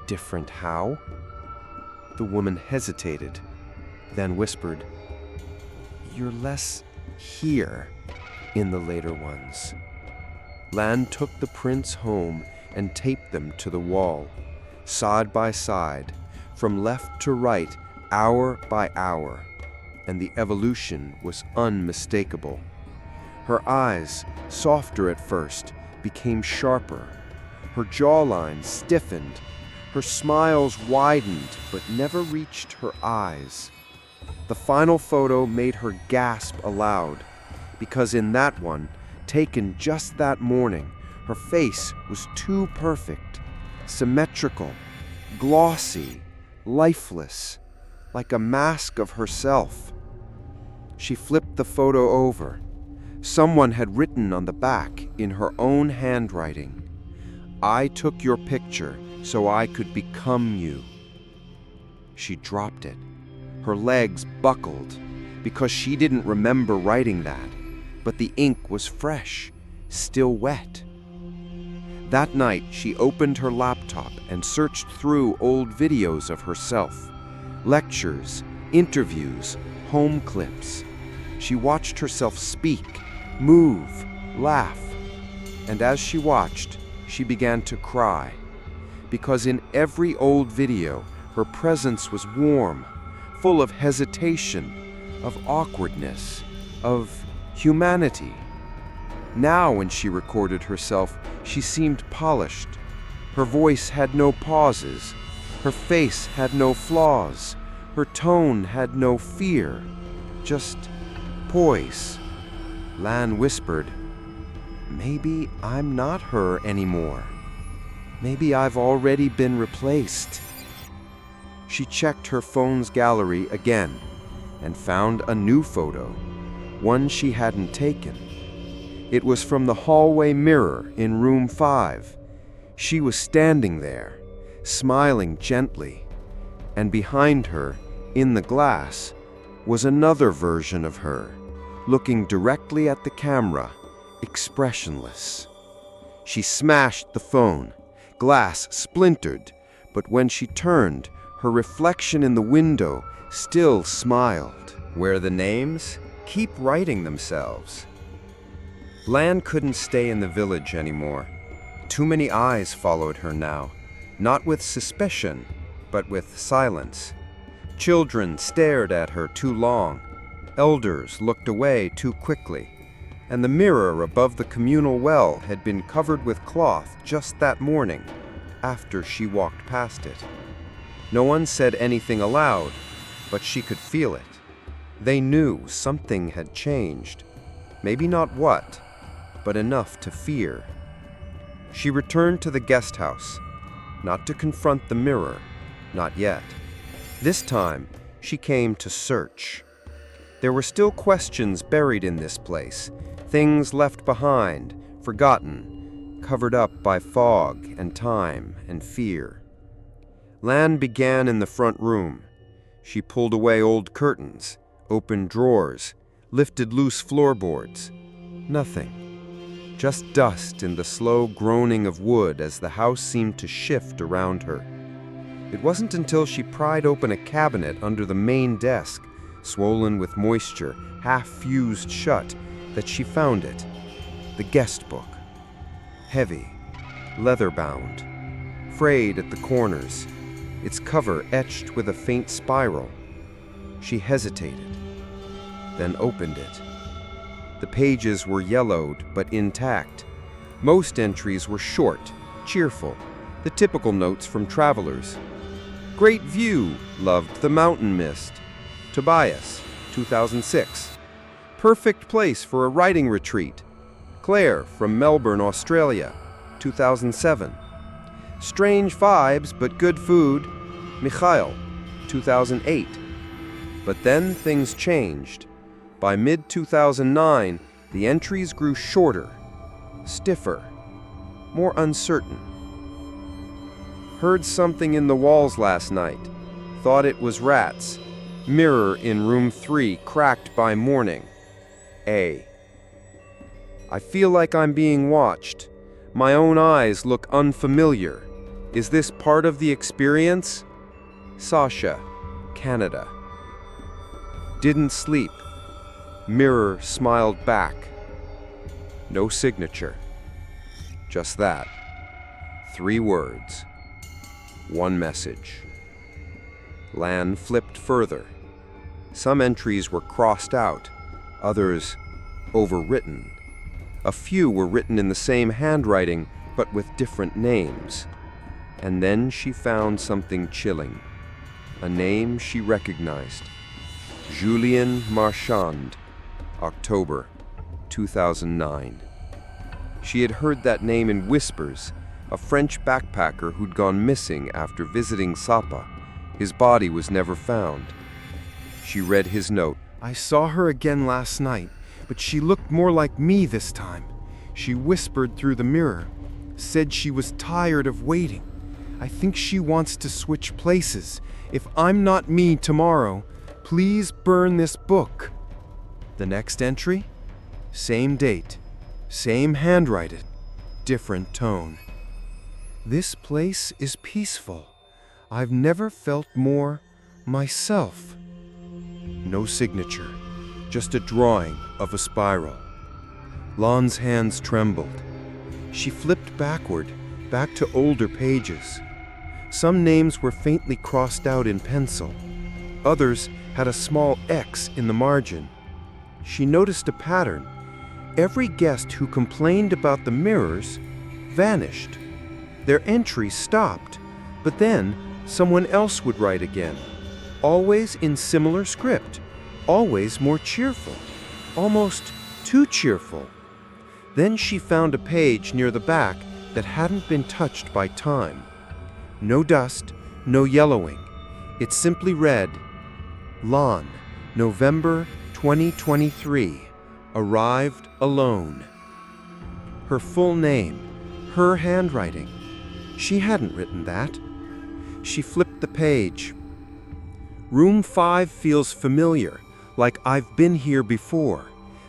"Different how?" The woman hesitated, then whispered, "You're less here in the later ones." Lan took the prints home and taped them to the wall, side by side, from left to right, hour by hour. and the evolution was unmistakable. Her eyes, softer at first, became sharper. Her jawline stiffened. Her smiles widened but never reached her eyes. The final photo made her gasp aloud, because in that one, taken just that morning, her face was too perfect, symmetrical, glossy, lifeless, like a mask of herself. She flipped the photo over. Someone had written on the back in her own handwriting, "I took your picture so I could become you." She dropped it. Her legs buckled because she didn't remember writing that, but the ink was fresh, still wet. That night, she opened her laptop and searched through old videos of herself, lectures, interviews, home clips. She watched herself speak, move, laugh, and as she watched, she began to cry, because in every old video, her presence was warm, full of hesitation, of awkwardness, of humanity. Now, when she recorded herself, she seemed polished. Her voice had no pauses. Her face had no flaws. Her tone had no fear, just poise. Lan whispered, "Maybe I'm not her anymore. Maybe I've already been replaced." She checked her phone's gallery again and found a new photo, one she hadn't taken. It was from the hallway mirror in room 5. She was standing there, smiling gently, and behind her, in the glass, was another version of her, looking directly at the camera, expressionless. She smashed the phone. Glass splintered, but when she turned, her reflection in the window still smiled. Where the names keep writing themselves. Lan couldn't stay in the village anymore. Too many eyes followed her now, not with suspicion, but with silence. Children stared at her too long. Elders looked away too quickly. And the mirror above the communal well had been covered with cloth just that morning, after she walked past it. No one said anything aloud, but she could feel it. They knew something had changed. Maybe not what, but enough to fear. She returned to the guest house, not to confront the mirror, not yet. This time, she came to search. There were still questions buried in this place, things left behind, forgotten, covered up by fog and time and fear. Lan began in the front room. She pulled away old curtains, opened drawers, lifted loose floorboards. Nothing. Just dust and the slow groaning of wood as the house seemed to shift around her. It wasn't until she pried open a cabinet under the main desk, swollen with moisture, half fused shut, that she found it. The guest book. Heavy, leather-bound, frayed at the corners, its cover etched with a faint spiral. She hesitated, then opened it. The pages were yellowed but intact. Most entries were short, cheerful, the typical notes from travelers. Great view, loved the mountain mist. Tobias, 2006. Perfect place for a writing retreat. Claire from Melbourne, Australia, 2007. Strange vibes but good food. Mikhail, 2008. But then things changed. By mid-2009, the entries grew shorter, stiffer, more uncertain. Heard something in the walls last night. Thought it was rats. Mirror in room 3 cracked by morning. A. I feel like I'm being watched. My own eyes look unfamiliar. Is this part of the experience? Sasha, Canada. Didn't sleep. Mirror smiled back. No signature. Just that. 3 words. 1 message. Lan flipped further. Some entries were crossed out, others overwritten. A few were written in the same handwriting, but with different names. And then she found something chilling. A name she recognized. Julien Marchand, October 2009. She had heard that name in whispers, a French backpacker who'd gone missing after visiting Sapa. His body was never found. She read his note. I saw her again last night, but she looked more like me this time. She whispered through the mirror, said she was tired of waiting. I think she wants to switch places. If I'm not me tomorrow, please burn this book. The next entry? Same date, same handwriting, different tone. This place is peaceful. I've never felt more myself. No signature, just a drawing of a spiral. Lon's hands trembled. She flipped backward, back to older pages. Some names were faintly crossed out in pencil. Others had a small X in the margin. She noticed a pattern. Every guest who complained about the mirrors vanished. Their entries stopped, but then someone else would write again. Always in similar script, always more cheerful, almost too cheerful. Then she found a page near the back that hadn't been touched by time. No dust, no yellowing. It simply read, Lon, November 2023, arrived alone. Her full name, her handwriting. She hadn't written that. She flipped the page. Room 5 feels familiar, like I've been here before.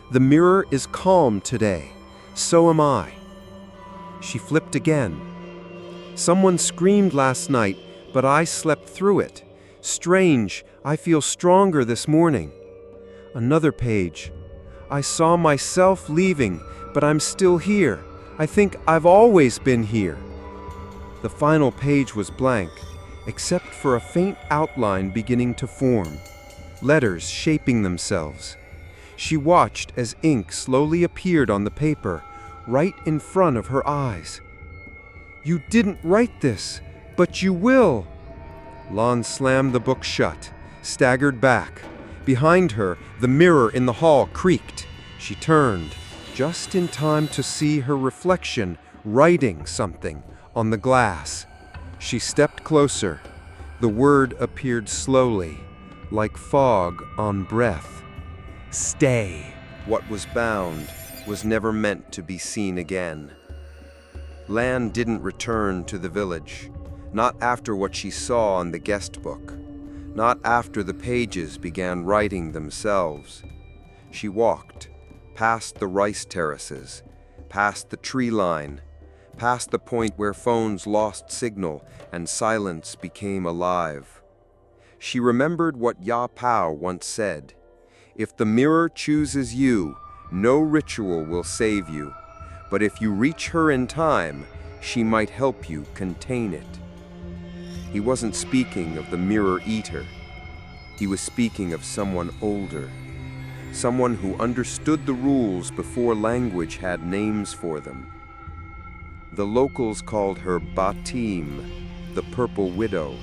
The mirror is calm today. So am I. She flipped again. Someone screamed last night, but I slept through it. Strange, I feel stronger this morning. Another page. I saw myself leaving, but I'm still here. I think I've always been here. The final page was blank, except for a faint outline beginning to form. Letters shaping themselves. She watched as ink slowly appeared on the paper, right in front of her eyes. You didn't write this, but you will. Lon slammed the book shut, staggered back. Behind her, the mirror in the hall creaked. She turned, just in time to see her reflection writing something on the glass. She stepped closer. The word appeared slowly, like fog on breath. Stay. What was bound was never meant to be seen again. Lan didn't return to the village, not after what she saw on the guest book, not after the pages began writing themselves. She walked, past the rice terraces, past the tree line, past the point where phones lost signal and silence became alive. She remembered what Ya Pao once said, "If the mirror chooses you, no ritual will save you. But if you reach her in time, she might help you contain it." He wasn't speaking of the mirror eater. He was speaking of someone older, someone who understood the rules before language had names for them. The locals called her Batim, the Purple Widow,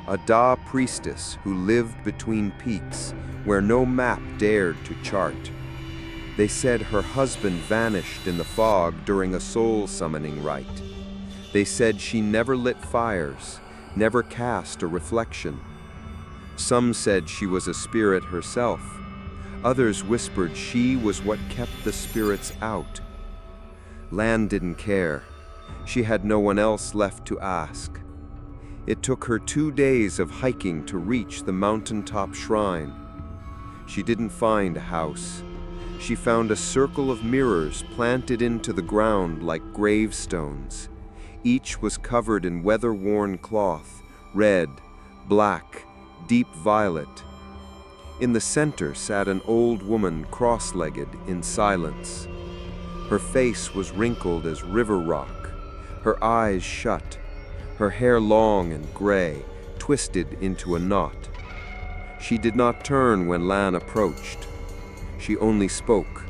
a Da priestess who lived between peaks where no map dared to chart. They said her husband vanished in the fog during a soul summoning rite. They said she never lit fires, never cast a reflection. Some said she was a spirit herself. Others whispered she was what kept the spirits out. Lan didn't care. She had no one else left to ask. It took her 2 days of hiking to reach the mountaintop shrine. She didn't find a house. She found a circle of mirrors planted into the ground like gravestones. Each was covered in weather-worn cloth, red, black, deep violet. In the center sat an old woman cross-legged in silence. Her face was wrinkled as river rock, her eyes shut, her hair long and gray, twisted into a knot. She did not turn when Lan approached. She only spoke.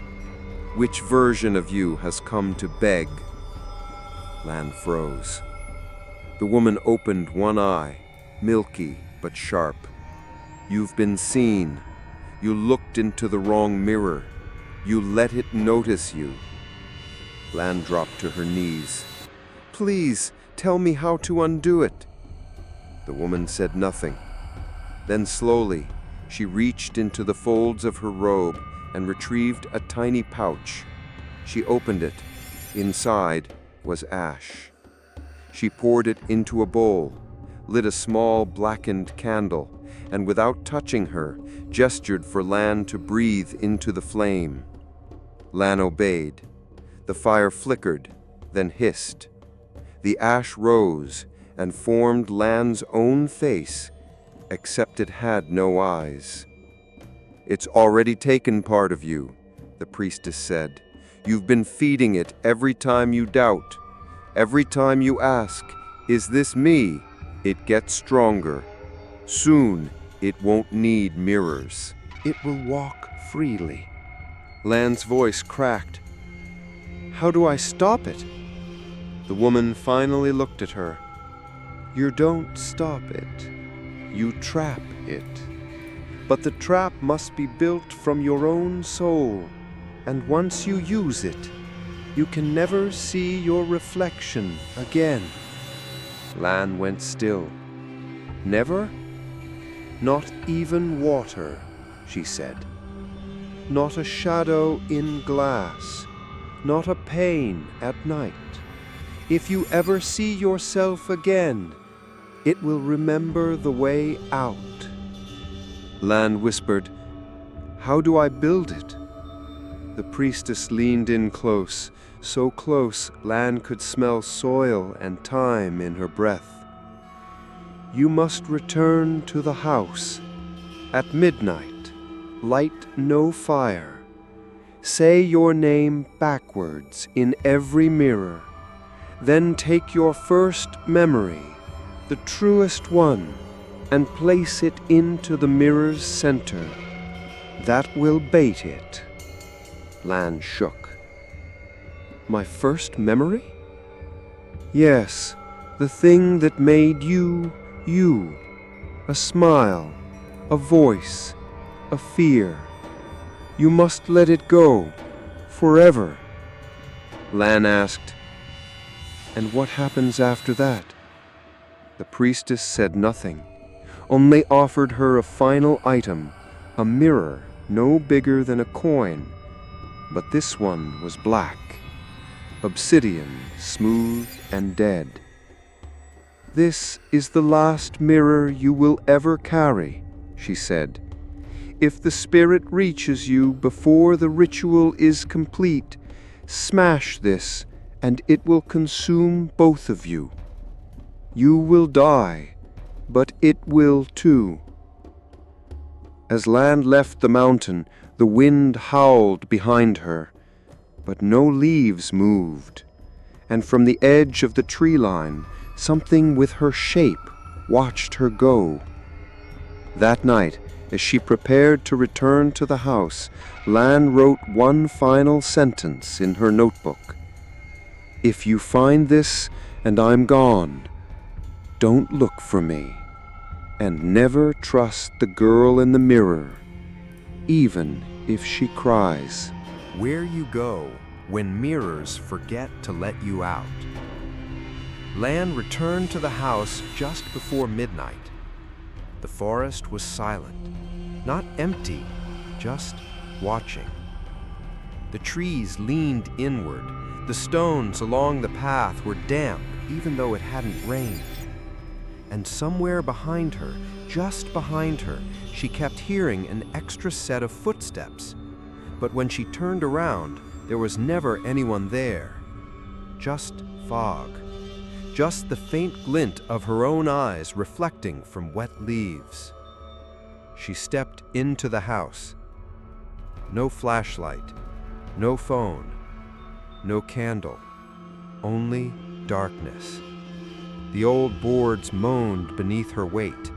"Which version of you has come to beg?" Lan froze. The woman opened one eye, milky but sharp. "You've been seen. You looked into the wrong mirror. You let it notice you." Lan dropped to her knees. "Please, tell me how to undo it." The woman said nothing. Then slowly, she reached into the folds of her robe and retrieved a tiny pouch. She opened it. Inside was ash. She poured it into a bowl, lit a small blackened candle, and without touching her, gestured for Lan to breathe into the flame. Lan obeyed. The fire flickered, then hissed. The ash rose and formed Lan's own face, except it had no eyes. "It's already taken part of you," the priestess said. "You've been feeding it every time you doubt. Every time you ask, 'Is this me?' it gets stronger. Soon, it won't need mirrors. It will walk freely." Lan's voice cracked. "How do I stop it?" The woman finally looked at her. "You don't stop it. You trap it. But the trap must be built from your own soul, and once you use it, you can never see your reflection again." Lan went still. "Never? Not even water," she said. "Not a shadow in glass. Not a pain at night. If you ever see yourself again, it will remember the way out." Lan whispered, "How do I build it?" The priestess leaned in close, so close Lan could smell soil and time in her breath. "You must return to the house. At midnight, light no fire. Say your name backwards in every mirror. Then take your first memory, the truest one, and place it into the mirror's center. That will bait it." Lan shook. "My first memory?" "Yes, the thing that made you, you. A smile, a voice, a fear. You must let it go, forever." Lan asked, "And what happens after that?" The priestess said nothing, only offered her a final item, a mirror no bigger than a coin, but this one was black, obsidian, smooth and dead. "This is the last mirror you will ever carry," she said. "If the spirit reaches you before the ritual is complete, smash this and it will consume both of you. You will die, but it will too." As Lan left the mountain, the wind howled behind her, but no leaves moved, and from the edge of the tree line, something with her shape watched her go. That night, as she prepared to return to the house, Lan wrote one final sentence in her notebook. "If you find this and I'm gone, don't look for me, and never trust the girl in the mirror, even if she cries." Where you go when mirrors forget to let you out. Lan returned to the house just before midnight. The forest was silent, not empty, just watching. The trees leaned inward. The stones along the path were damp, even though it hadn't rained. And somewhere behind her, just behind her, she kept hearing an extra set of footsteps. But when she turned around, there was never anyone there. Just fog. Just the faint glint of her own eyes reflecting from wet leaves. She stepped into the house. No flashlight, no phone, no candle, only darkness. The old boards moaned beneath her weight.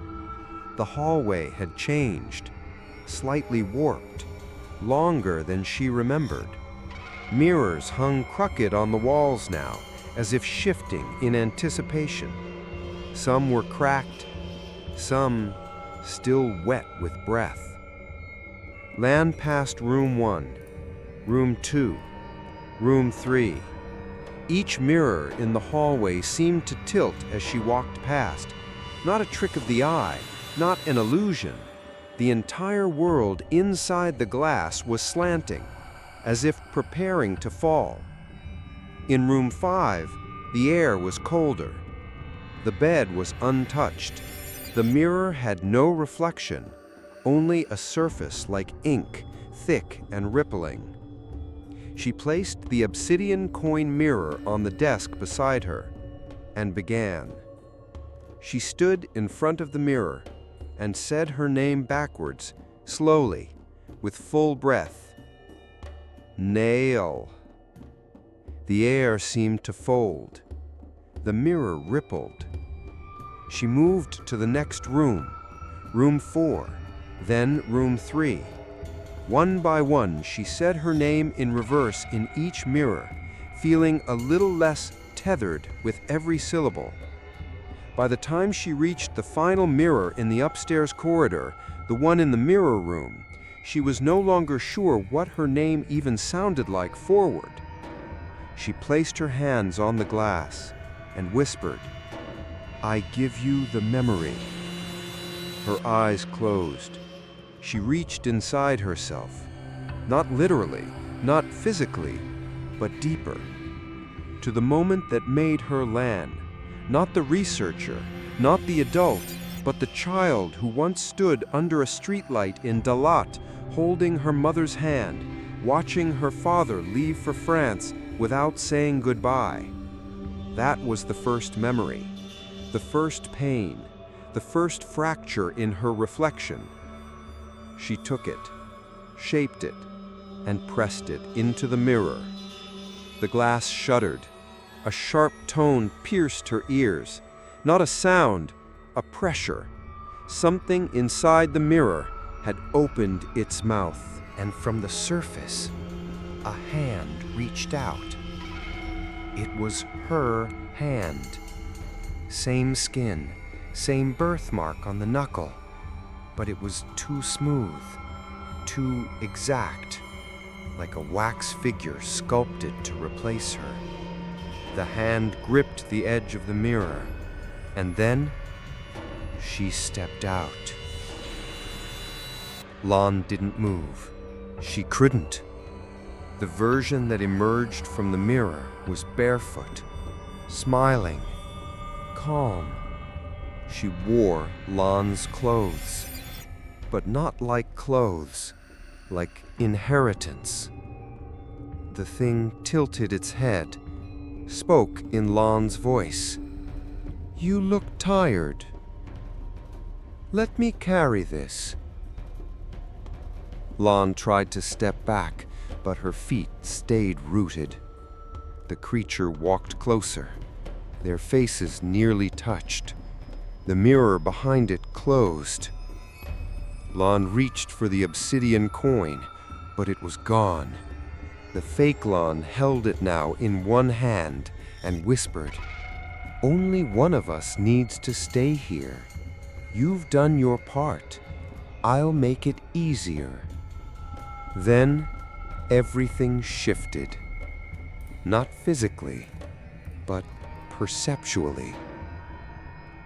The hallway had changed, slightly warped, longer than she remembered. Mirrors hung crooked on the walls now, as if shifting in anticipation. Some were cracked, some still wet with breath. Lan passed room 1, room 2, room 3. Each mirror in the hallway seemed to tilt as she walked past. Not a trick of the eye, not an illusion. The entire world inside the glass was slanting, as if preparing to fall. In room 5, the air was colder. The bed was untouched. The mirror had no reflection, only a surface like ink, thick and rippling. She placed the obsidian coin mirror on the desk beside her and began. She stood in front of the mirror and said her name backwards, slowly, with full breath. Nail. The air seemed to fold. The mirror rippled. She moved to the next room, room 4, then room 3. One by one, she said her name in reverse in each mirror, feeling a little less tethered with every syllable. By the time she reached the final mirror in the upstairs corridor, the one in the mirror room, she was no longer sure what her name even sounded like forward. She placed her hands on the glass and whispered, "I give you the memory." Her eyes closed. She reached inside herself, not literally, not physically, but deeper, to the moment that made her Lan, not the researcher, not the adult, but the child who once stood under a streetlight in Dalat, holding her mother's hand, watching her father leave for France without saying goodbye. That was the first memory, the first pain, the first fracture in her reflection. She took it, shaped it, and pressed it into the mirror. The glass shuddered. A sharp tone pierced her ears. Not a sound, a pressure. Something inside the mirror had opened its mouth, and from the surface, a hand reached out. It was her hand. Same skin, same birthmark on the knuckle, but it was too smooth, too exact, like a wax figure sculpted to replace her. The hand gripped the edge of the mirror, and then she stepped out. Lan didn't move. She couldn't. The version that emerged from the mirror was barefoot, smiling, calm. She wore Lan's clothes, but not like clothes, like inheritance. The thing tilted its head, spoke in Lan's voice. "You look tired. Let me carry this." Lan tried to step back, but her feet stayed rooted. The creature walked closer. Their faces nearly touched. The mirror behind it closed. Lan reached for the obsidian coin, but it was gone. The fake Lan held it now in one hand and whispered, "Only one of us needs to stay here. You've done your part. I'll make it easier." Then everything shifted. Not physically, but perceptually.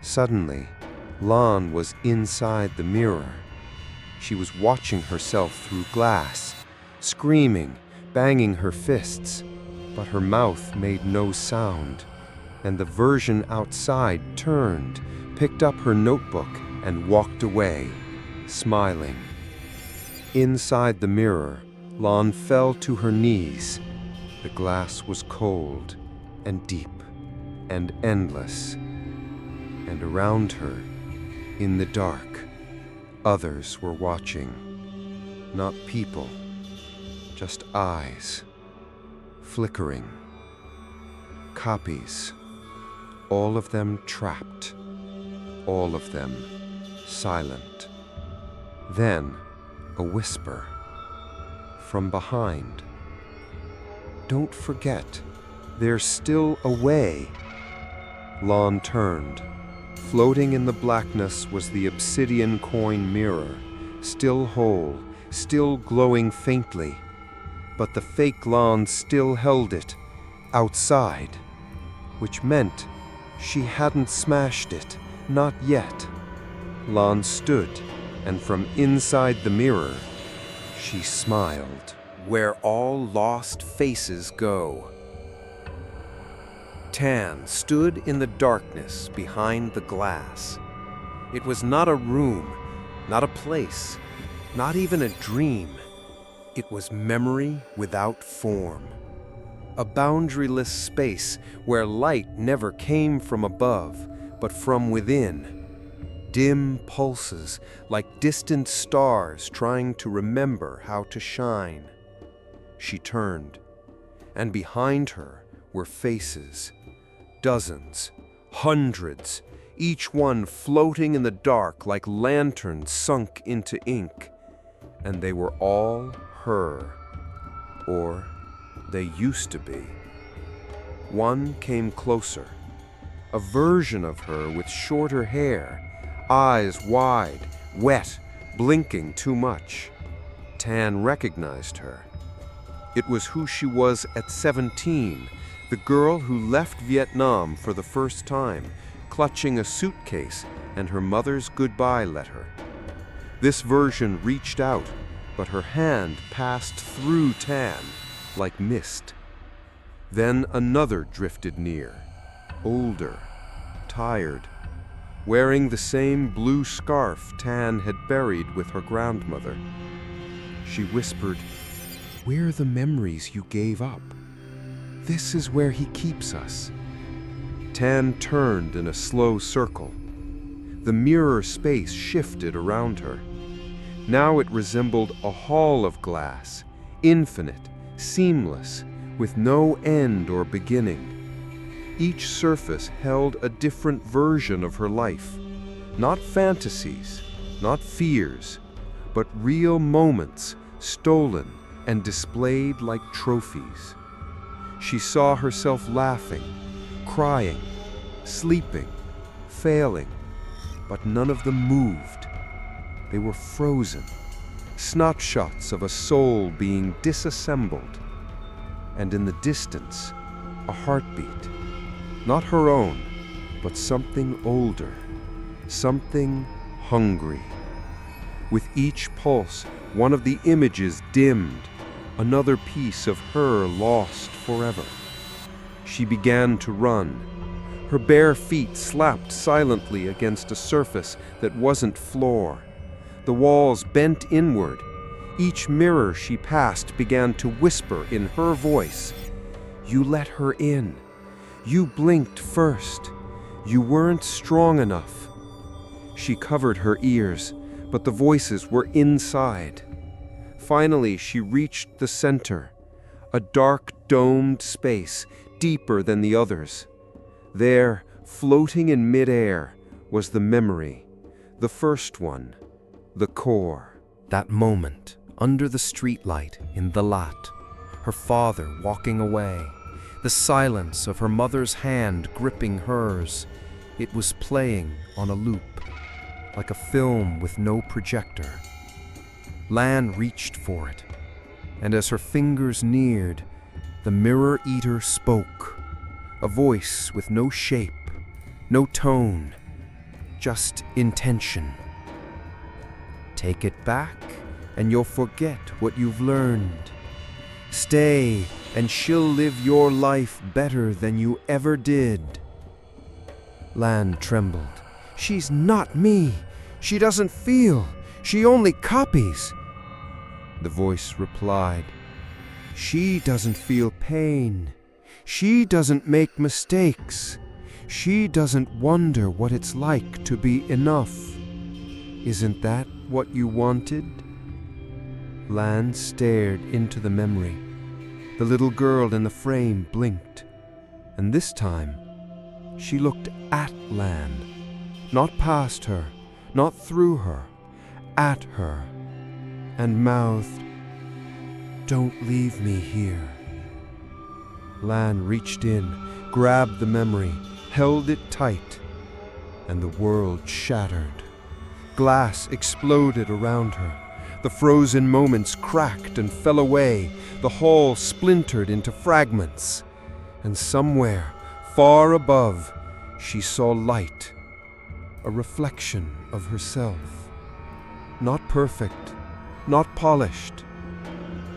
Suddenly, Lan was inside the mirror. She was watching herself through glass, screaming, banging her fists, but her mouth made no sound, and the version outside turned, picked up her notebook, and walked away, smiling. Inside the mirror, Lan fell to her knees. The glass was cold and deep and endless, and around her, in the dark, others were watching. Not people, just eyes, flickering. Copies, all of them trapped, all of them silent. Then, a whisper. From behind. Don't forget, there's still a way. Lon turned. Floating in the blackness was the obsidian coin mirror, still whole, still glowing faintly. But the fake Lon still held it, outside, which meant she hadn't smashed it, not yet. Lon stood, and from inside the mirror, she smiled. Where all lost faces go. Tan stood in the darkness behind the glass. It was not a room, not a place, not even a dream. It was memory without form. A boundaryless space where light never came from above, but from within. Dim pulses like distant stars trying to remember how to shine. She turned, and behind her were faces. Dozens, hundreds, each one floating in the dark like lanterns sunk into ink. And they were all her, or they used to be. One came closer, a version of her with shorter hair, eyes wide, wet, blinking too much. Tan recognized her. It was who she was at 17, the girl who left Vietnam for the first time, clutching a suitcase and her mother's goodbye letter. This version reached out, but her hand passed through Tan like mist. Then another drifted near, older, tired, wearing the same blue scarf Tan had buried with her grandmother. She whispered, "We're the memories you gave up. This is where he keeps us." Tan turned in a slow circle. The mirror space shifted around her. Now it resembled a hall of glass, infinite, seamless, with no end or beginning. Each surface held a different version of her life. Not fantasies, not fears, but real moments, stolen and displayed like trophies. She saw herself laughing, crying, sleeping, failing, but none of them moved. They were frozen, snapshots of a soul being disassembled. And in the distance, a heartbeat, not her own, but something older, something hungry. With each pulse, one of the images dimmed, another piece of her lost forever. She began to run. Her bare feet slapped silently against a surface that wasn't floor. The walls bent inward. Each mirror she passed began to whisper in her voice, "You let her in. You blinked first. You weren't strong enough." She covered her ears, but the voices were inside. Finally, she reached the center, a dark domed space deeper than the others. There, floating in midair, was the memory, the first one, the core. That moment, under the streetlight in the lot, her father walking away, the silence of her mother's hand gripping hers. It was playing on a loop, like a film with no projector. Lan reached for it, and as her fingers neared, the mirror eater spoke, a voice with no shape, no tone, just intention. "Take it back, and you'll forget what you've learned. Stay, and she'll live your life better than you ever did." Lan trembled. "She's not me. She doesn't feel. She only copies." The voice replied, "She doesn't feel pain. She doesn't make mistakes. She doesn't wonder what it's like to be enough. Isn't that what you wanted?" Lan stared into the memory. The little girl in the frame blinked, and this time she looked at Lan, not past her, not through her, at her, and mouthed, "Don't leave me here." Lan reached in, grabbed the memory, held it tight, and the world shattered. Glass exploded around her. The frozen moments cracked and fell away. The hall splintered into fragments. And somewhere, far above, she saw light, a reflection of herself. Not perfect, not polished,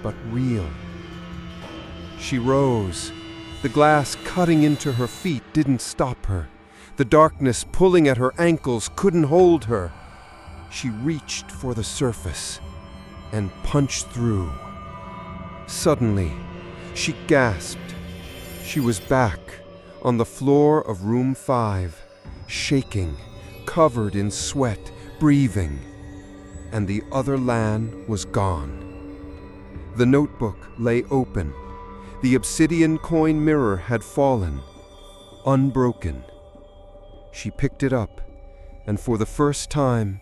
but real. She rose. The glass cutting into her feet didn't stop her. The darkness pulling at her ankles couldn't hold her. She reached for the surface and punched through. Suddenly, she gasped. She was back on the floor of room 5, shaking, covered in sweat, breathing. And the other Lan was gone. The notebook lay open. The obsidian coin mirror had fallen, unbroken. She picked it up, and for the first time,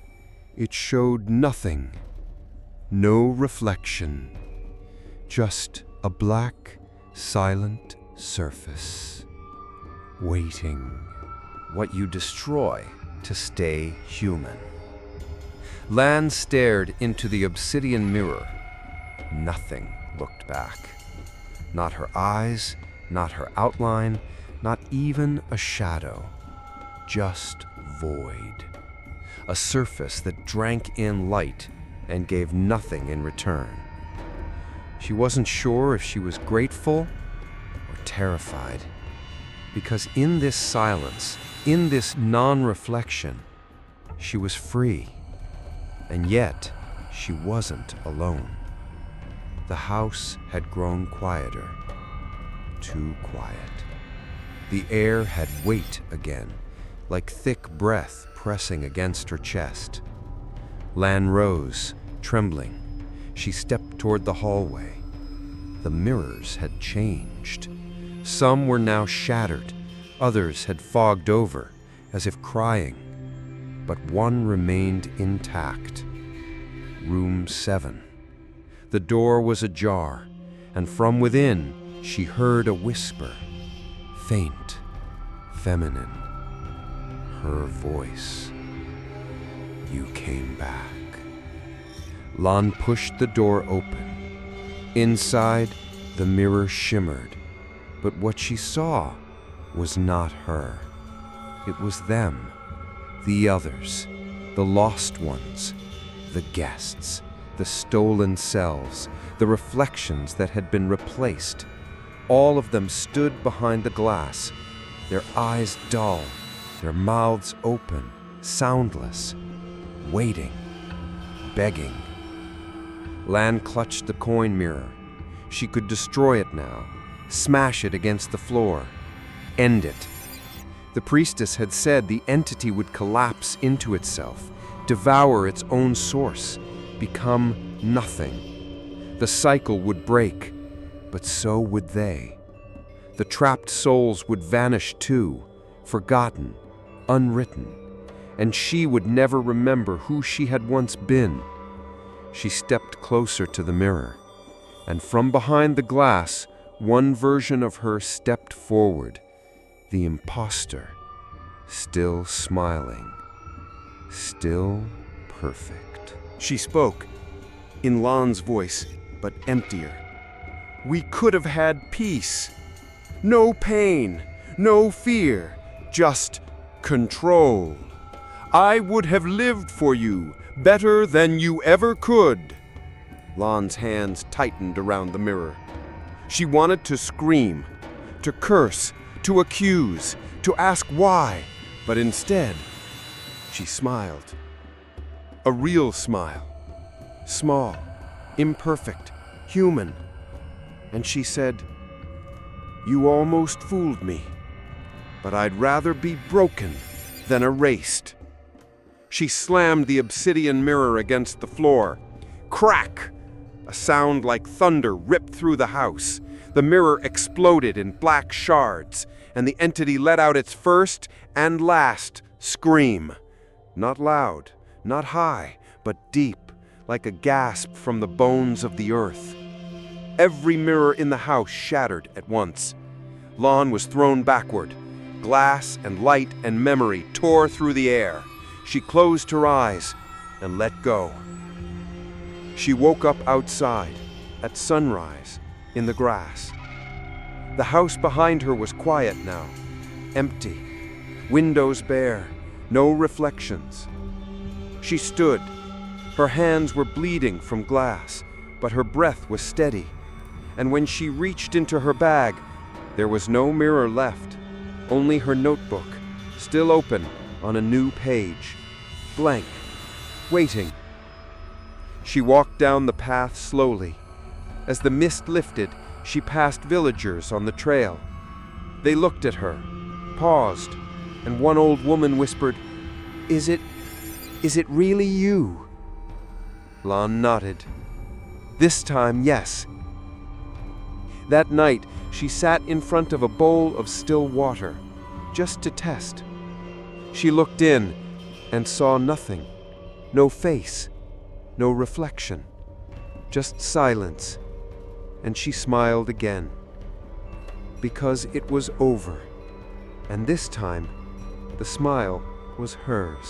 it showed nothing. No reflection. Just a black, silent surface. Waiting. What you destroy to stay human. Lan stared into the obsidian mirror. Nothing looked back. Not her eyes, not her outline, not even a shadow. Just void. A surface that drank in light and gave nothing in return. She wasn't sure if she was grateful or terrified, because in this silence, in this non-reflection, she was free, and yet she wasn't alone. The house had grown quieter, too quiet. The air had weight again, like thick breath pressing against her chest. Lan rose, trembling. She stepped toward the hallway. The mirrors had changed. Some were now shattered, others had fogged over, as if crying. But one remained intact. Room 7. The door was ajar, and from within she heard a whisper, faint, feminine. Her voice. You came back. Lan pushed the door open. Inside, the mirror shimmered, but what she saw was not her. It was them, the others, the lost ones, the guests, the stolen selves, the reflections that had been replaced. All of them stood behind the glass, their eyes dull, their mouths open, soundless, waiting, begging. Lan clutched the coin mirror. She could destroy it now, smash it against the floor, end it. The priestess had said the entity would collapse into itself, devour its own source, become nothing. The cycle would break, but so would they. The trapped souls would vanish too, forgotten, unwritten, and she would never remember who she had once been. She stepped closer to the mirror, and from behind the glass, one version of her stepped forward, the imposter, still smiling, still perfect. She spoke, in Lan's voice, but emptier. We could have had peace. No pain, no fear, just control. I would have lived for you better than you ever could. Lan's hands tightened around the mirror. She wanted to scream, to curse, to accuse, to ask why, but instead, she smiled. A real smile. Small, imperfect, human. And she said, "You almost fooled me, but I'd rather be broken than erased." She slammed the obsidian mirror against the floor. Crack! A sound like thunder ripped through the house. The mirror exploded in black shards, and the entity let out its first and last scream. Not loud, not high, but deep, like a gasp from the bones of the earth. Every mirror in the house shattered at once. Lawn was thrown backward. Glass and light and memory tore through the air. She closed her eyes and let go. She woke up outside, at sunrise, in the grass. The house behind her was quiet now, empty, windows bare, no reflections. She stood. Her hands were bleeding from glass, but her breath was steady. And when she reached into her bag, there was no mirror left, only her notebook, still open on a new page, blank, waiting. She walked down the path slowly. As the mist lifted, she passed villagers on the trail. They looked at her, paused, and one old woman whispered, Is it really you?" Lon nodded. This time, yes. That night, she sat in front of a bowl of still water, just to test. She looked in and saw nothing, no face, no reflection, just silence, and she smiled again. Because it was over, and this time, the smile was hers.